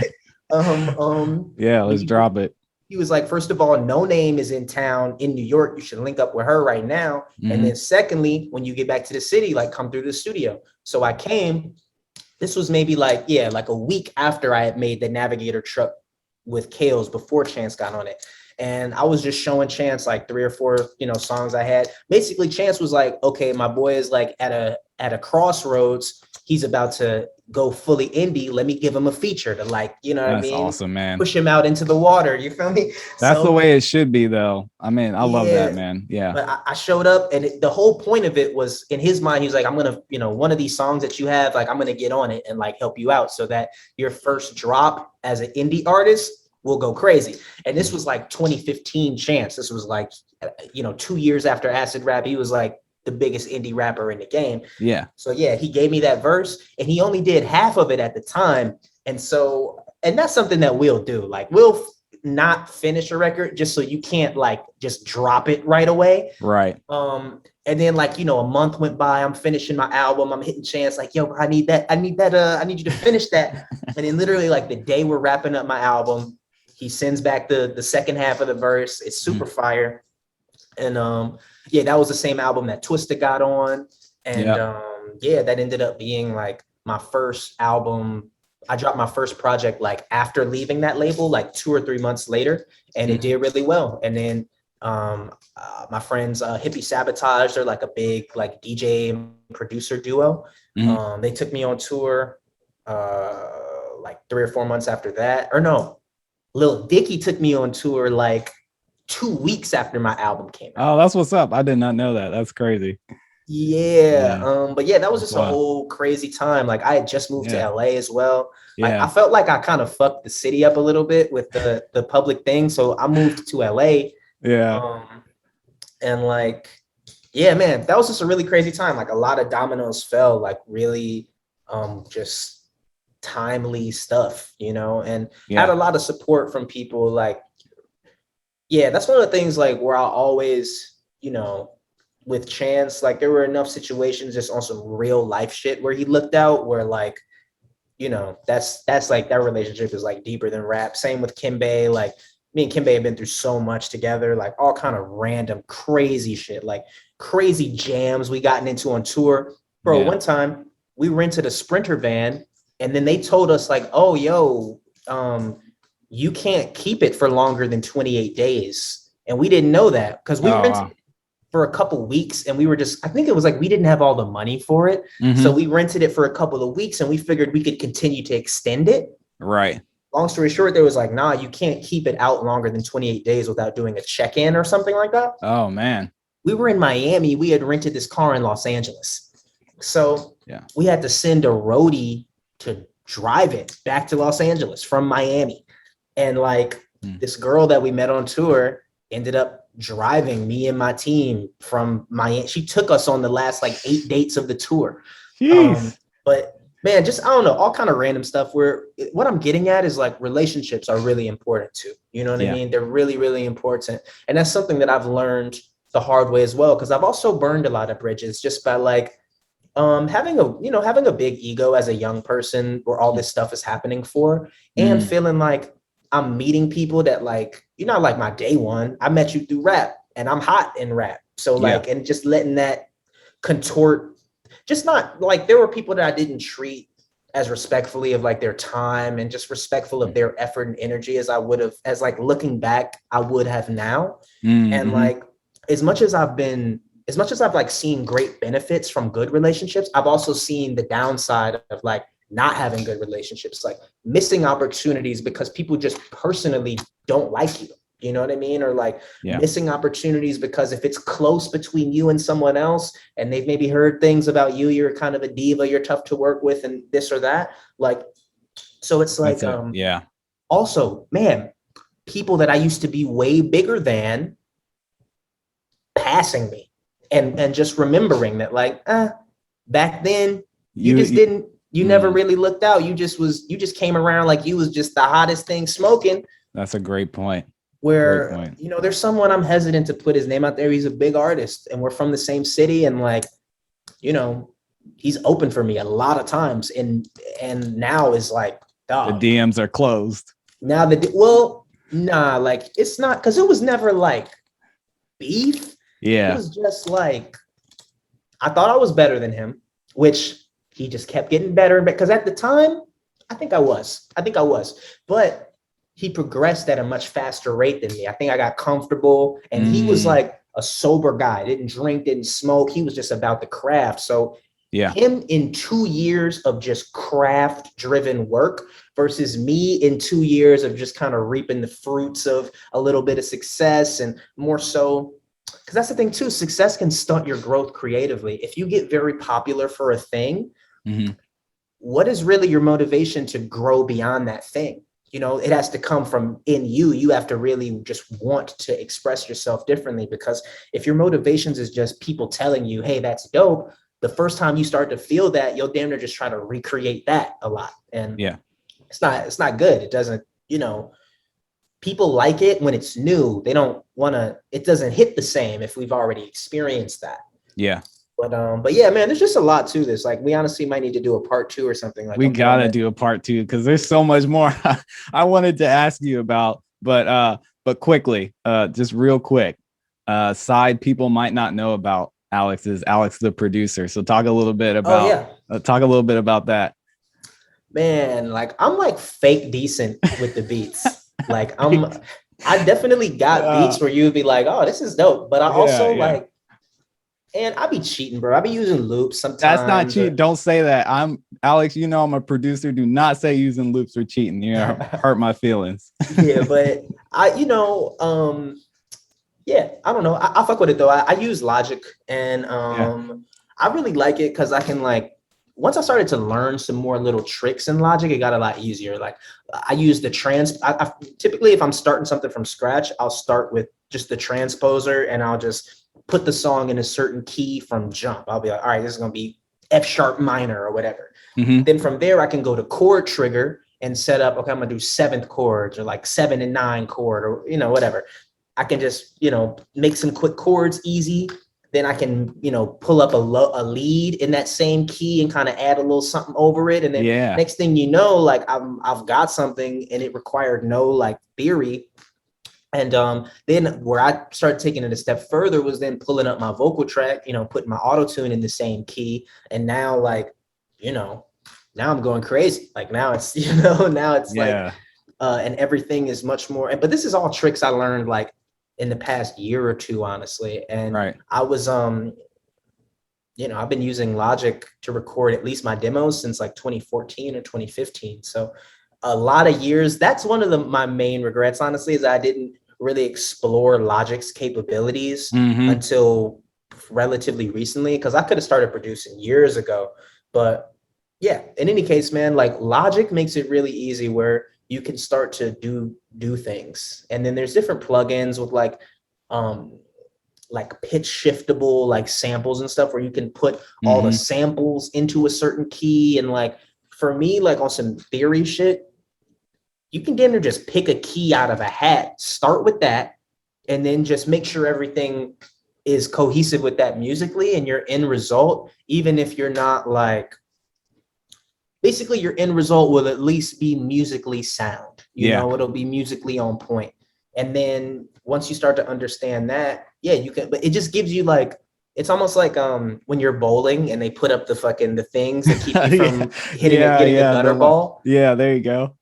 Yeah, let's drop it. He was like, first of all, No Name is in town in New York. You should link up with her right now. Mm-hmm. And then secondly, when you get back to the city, like come through the studio. So I came. This was maybe like a week after I had made the Navigator truck with Kales before Chance got on it. And I was just showing Chance like 3 or 4, songs I had. Basically, Chance was like, okay, my boy is like at a crossroads. He's about to go fully indie. Let me give him a feature to like, That's what I mean? Awesome, man. Push him out into the water. You feel me? That's the way it should be, though. I mean, I love that, man. Yeah. But I showed up, and the whole point of it was, in his mind, he was like, I'm going to, one of these songs that you have, like, I'm going to get on it and like help you out so that your first drop as an indie artist will go crazy. And this was like 2015 Chance. This was like, 2 years after Acid Rap. He was like the biggest indie rapper in the game. Yeah. So yeah, he gave me that verse, and he only did half of it at the time. And that's something that we'll do. Like, we'll not finish a record just so you can't like just drop it right away. Right. And then like, a month went by, I'm finishing my album, I'm hitting Chance like, yo, I need you to finish that. And then literally like the day we're wrapping up my album, he sends back the second half of the verse. It's super fire. And that was the same album that Twista got on. And that ended up being like my first album. I dropped my first project like after leaving that label, like 2 or 3 months later, and it did really well. And then my friends Hippie Sabotage, they're like a big like DJ producer duo. They took me on tour like 3 or 4 months after that. Or no, Lil Dicky took me on tour like 2 weeks after my album came out. Oh, that's what's up. I did not know that. That's crazy. But that was just a whole crazy time. Like, I had just moved to LA as well. Like, I felt like I kind of fucked the city up a little bit with the public thing. So I moved to LA. And like, man, that was just a really crazy time. Like, a lot of dominoes fell, like really just timely stuff, and I had a lot of support from people. Like, that's one of the things like where I always, with Chance, like there were enough situations just on some real life shit where he looked out, where like, that's like that relationship is like deeper than rap. Same with Kimbe. Like, me and Kimbe have been through so much together, like all kind of random crazy shit, like crazy jams we gotten into on tour. Bro, one time we rented a Sprinter van, and then they told us like, oh, yo, you can't keep it for longer than 28 days. And we didn't know that because we rented it for a couple weeks, and we were I think it was like we didn't have all the money for it. So we rented it for a couple of weeks, and we figured we could continue to extend it. Right. Long story short, there was like, nah, you can't keep it out longer than 28 days without doing a check-in or something like that. Oh, man. We were in Miami. We had rented this car in Los Angeles. So we had to send a roadie to drive it back to Los Angeles from Miami. And like this girl that we met on tour ended up driving me and my team from Miami. She took us on the last like 8 dates of the tour. But man, just, I don't know, all kind of random stuff where what I'm getting at is like relationships are really important too. You know what I mean? They're really, really important. And that's something that I've learned the hard way as well. Cause I've also burned a lot of bridges just by like, having a big ego as a young person where all this stuff is happening for, and feeling like I'm meeting people that like, you're not like my day one. I met you through rap, and I'm hot in rap. So like, and just letting that contort, just not like, there were people that I didn't treat as respectfully of like their time and just respectful of their effort and energy as I would have, as like looking back, I would have now. And like, as much as I've like seen great benefits from good relationships, I've also seen the downside of like not having good relationships, like missing opportunities because people just personally don't like you. You know what I mean? Or like missing opportunities because if it's close between you and someone else and they've maybe heard things about you, you're kind of a diva, you're tough to work with and this or that. Like, so it's like, also, man, people that I used to be way bigger than passing me and just remembering that like, back then you never really looked out. You just came around like you was just the hottest thing smoking. That's a great point. Great where, point. there's someone I'm hesitant to put his name out there. He's a big artist and we're from the same city. And like, he's open for me a lot of times. And now is like, dog. The DMs are closed. Now nah, like it's not, because it was never like beef. Yeah. It was just like, I thought I was better than him, which he just kept getting better. Because at the time, I think I was, but he progressed at a much faster rate than me. I think I got comfortable, and he was like a sober guy, didn't drink, didn't smoke. He was just about the craft. So him in 2 years of just craft driven work versus me in 2 years of just kind of reaping the fruits of a little bit of success, and more so, because that's the thing too, success can stunt your growth creatively. If you get very popular for a thing, what is really your motivation to grow beyond that thing? It has to come from in you. You have to really just want to express yourself differently, because if your motivations is just people telling you, hey, that's dope, the first time you start to feel that, you'll damn near just try to recreate that a lot. And it's not good. It doesn't, people like it when it's new. They don't want to, it doesn't hit the same if we've already experienced that. Yeah. But yeah, man, there's just a lot to this. Like, we honestly might need to do a part 2 or something. Like, we gotta do a part 2 because there's so much more I wanted to ask you about. But quickly, just real quick, side people might not know about Alex is Alex the producer. So talk a little bit about that. Man, like I'm like fake decent with the beats. Like I definitely got beats where you'd be like, oh, this is dope. But I also like. And I be cheating, bro. I be using loops sometimes. That's not cheating. Don't say that. I'm Alex. I'm a producer. Do not say using loops or cheating. Hurt my feelings. Yeah, but I don't know. I fuck with it though. I use Logic, and I really like it because I can once I started to learn some more little tricks in Logic, it got a lot easier. Like I use the I typically, if I'm starting something from scratch, I'll start with just the transposer, and I'll just put the song in a certain key from jump. I'll be like, all right, this is going to be F sharp minor or whatever. Then from there, I can go to chord trigger and set up, okay, I'm going to do 7th chords or like 7 and 9 chord or, whatever. I can just, make some quick chords easy. Then I can, pull up a lead in that same key and kind of add a little something over it. And then next thing you know, like I've got something, and it required no like theory. And then where I started taking it a step further was then pulling up my vocal track, putting my auto tune in the same key. And now now I'm going crazy. Like now it's, and everything is much more. But this is all tricks I learned like in the past year or two, honestly. And I was, I've been using Logic to record at least my demos since like 2014 or 2015. So a lot of years. That's one of my main regrets, honestly, is I didn't really explore Logic's capabilities until relatively recently, because I could have started producing years ago. But yeah, in any case, man, like Logic makes it really easy where you can start to do things. And then there's different plugins with like pitch shiftable like samples and stuff where you can put all the samples into a certain key. And like for me, like on some theory shit, you can damn near just pick a key out of a hat, start with that, and then just make sure everything is cohesive with that musically, and your end result, even if you're not like, basically your end result will at least be musically sound. You know, it'll be musically on point. And then once you start to understand that, you can, but it just gives you like, it's almost like when you're bowling and they put up the things that keep you from getting a gutter ball. Yeah, there you go.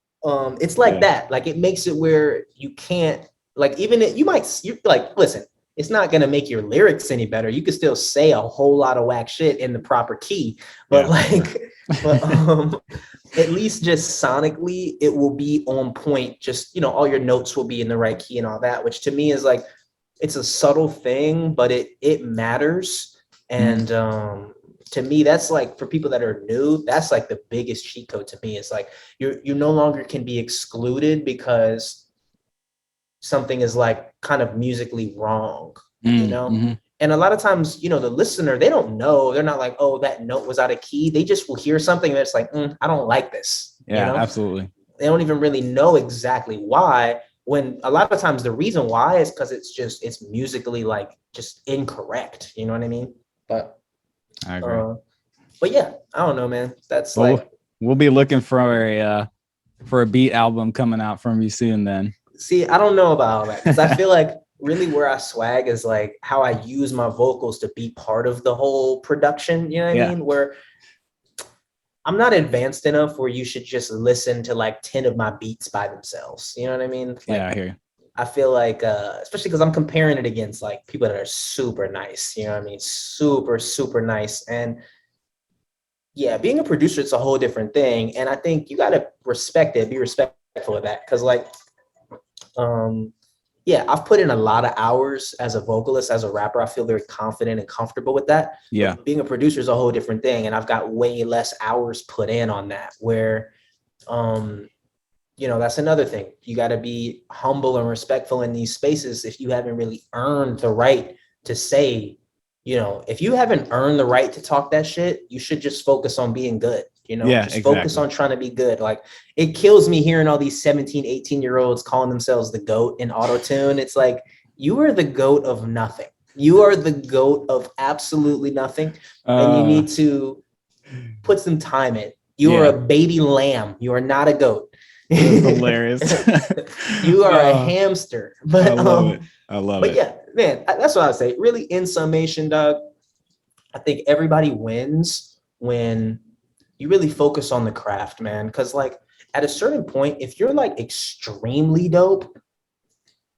It's like that. Like it makes it where you can't, like, even you're like, listen, it's not going to make your lyrics any better. You could still say a whole lot of whack shit in the proper key, but at least just sonically, it will be on point. Just, all your notes will be in the right key and all that, which to me is like, it's a subtle thing, but it matters. And to me, that's like, for people that are new, that's like the biggest cheat code to me. It's like, you no longer can be excluded because something is like kind of musically wrong, And a lot of times, the listener, they don't know. They're not like, oh, that note was out of key. They just will hear something that's like, I don't like this. Yeah, absolutely. They don't even really know exactly why. when a lot of times the reason why is because it's musically like just incorrect. You know what I mean? But I agree. but yeah, I don't know, man. That's Well, like, we'll be looking for a beat album coming out from you soon then. see, I don't know about all that because I feel like really where I swag is like how I use my vocals to be part of the whole production. You know what I Yeah. mean? Where I'm not advanced enough where you should just listen to like 10 of my beats by themselves. You know what I mean? Like, Yeah, I hear you. I feel like, especially because I'm comparing it against like people that are super nice. You know what I mean? Super, super nice. And yeah, being a producer, it's a whole different thing. And I think you got to respect it, be respectful of that. Cause like, um, yeah, I've put in a lot of hours as a vocalist, as a rapper. I feel very confident and comfortable with that. Yeah. But being a producer is a whole different thing. And I've got way less hours put in on that where, um, that's another thing. You got to be humble and respectful in these spaces if you haven't really earned the right to say, if you haven't earned the right to talk that shit, you should just focus on being good. Yeah, Just focus exactly. on trying to be good. Like, it kills me hearing all these 17, 18-year-olds calling themselves the GOAT in auto-tune. It's like, you are the GOAT of nothing. You are the GOAT of absolutely nothing. And you need to put some time in. You are Yeah. a baby lamb. You are not a goat. That's hilarious. You are a hamster. I But love it. I love it. yeah, man, that's what I would say. Really, in summation, Doug, I think everybody wins when you really focus on the craft, man. Because like at a certain point, if you're like extremely dope,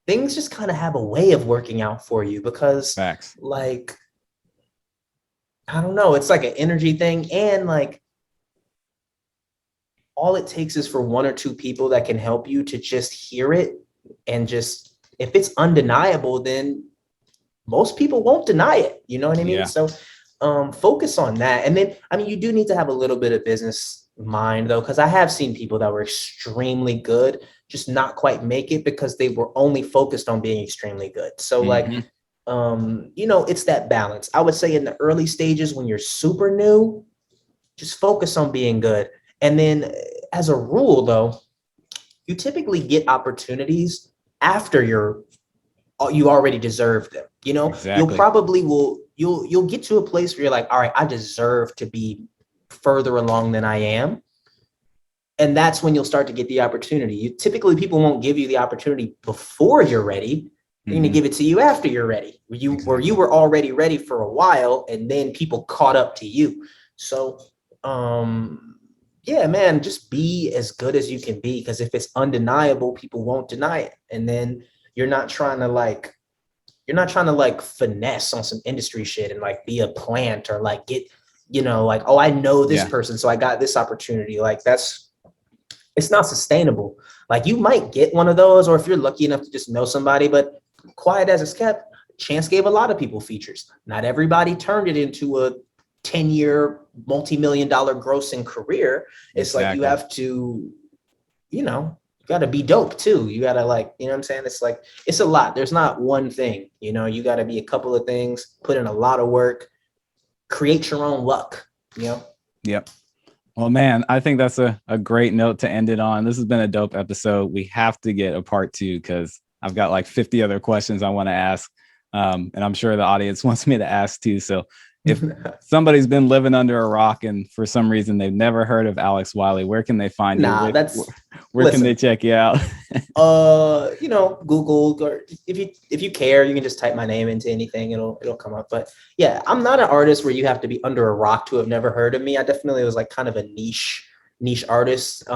things just kind of have a way of working out for you because Facts. like, I don't know, it's like an energy thing. And like, all it takes is for one or two people that can help you to just hear it. And just, if it's undeniable, then most people won't deny it. You know what I mean? Yeah. So focus on that. And then, I mean, you do need to have a little bit of business mind though, because I have seen people that were extremely good just not quite make it because they were only focused on being extremely good. So like, it's that balance. I would say in the early stages when you're super new, just focus on being good. And then as a rule though, you typically get opportunities after you already deserve them. Exactly. You'll probably you'll get to a place where you're like, all right, I deserve to be further along than I am. And that's when you'll start to get the opportunity. Typically people won't give you the opportunity before you're ready. They're going to give it to you after you're ready. Where you were already ready for a while, and then people caught up to you. So, yeah, man, just be as good as you can be. Because if it's undeniable, people won't deny it. And then you're not trying to like finesse on some industry shit and like be a plant or like get, like, oh, I know this person, so I got this opportunity. Like it's not sustainable. Like you might get one of those, or if you're lucky enough to just know somebody, but quiet as it's kept, Chance gave a lot of people features. Not everybody turned it into a 10-year multi-million-dollar grossing career. It's like you have to, you got to be dope too. You got to like, you know what I'm saying? It's like, it's a lot. There's not one thing, you got to be a couple of things, put in a lot of work, create your own luck, Yep. Well, man, I think that's a great note to end it on. This has been a dope episode. We have to get a part 2 because I've got like 50 other questions I want to ask. And I'm sure the audience wants me to ask too. So if somebody's been living under a rock and for some reason they've never heard of Alex Wiley, where can they find you? Where can they check you out? Google, or if you care, you can just type my name into anything. It'll come up. But yeah, I'm not an artist where you have to be under a rock to have never heard of me. I definitely was like kind of a niche artist.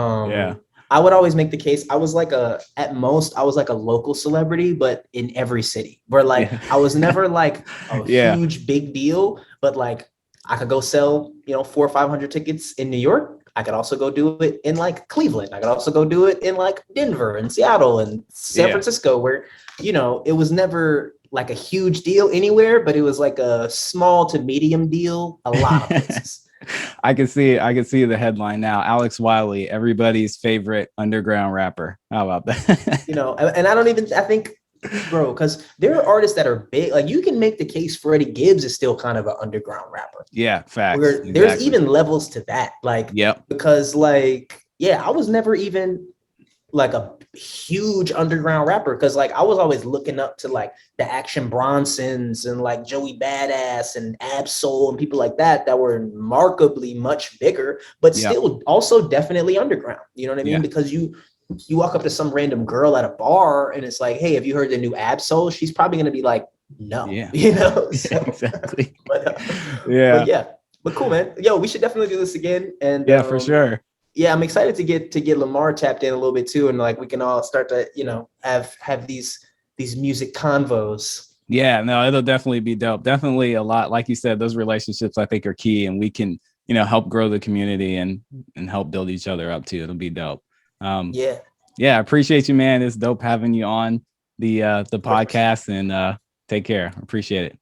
I would always make the case. At most I was like a local celebrity, but in every city where like, I was never like a huge big deal, but like I could go sell, 400 or 500 tickets in New York. I could also go do it in like Cleveland. I could also go do it in like Denver and Seattle and San Francisco, where, it was never like a huge deal anywhere, but it was like a small to medium deal a lot of places. I can see the headline now. Alex Wiley, everybody's favorite underground rapper. How about that? And I think, bro, because there are artists that are big. Like you can make the case Freddie Gibbs is still kind of an underground rapper. Yeah, facts. There's even levels to that. Like, because like, I was never even like a huge underground rapper, because like I was always looking up to like the Action Bronsons and like Joey Badass and Absol and people like that were remarkably much bigger, but Yeah. still also definitely underground. You know what I mean? Yeah. Because you walk up to some random girl at a bar and it's like, hey, have you heard the new Absol? She's probably gonna be like, no, Yeah. you know. Yeah, So, exactly. but Yeah. yeah, but cool, man. Yo, we should definitely do this again. And Yeah, for sure. yeah, I'm excited to get Lamar tapped in a little bit too, and like we can all start to have these music convos. Yeah, no, it'll definitely be dope. Definitely a lot. Like you said, those relationships I think are key, and we can, help grow the community and help build each other up too. It'll be dope. Yeah, Yeah, I appreciate you, man. It's dope having you on the podcast, and take care. Appreciate it.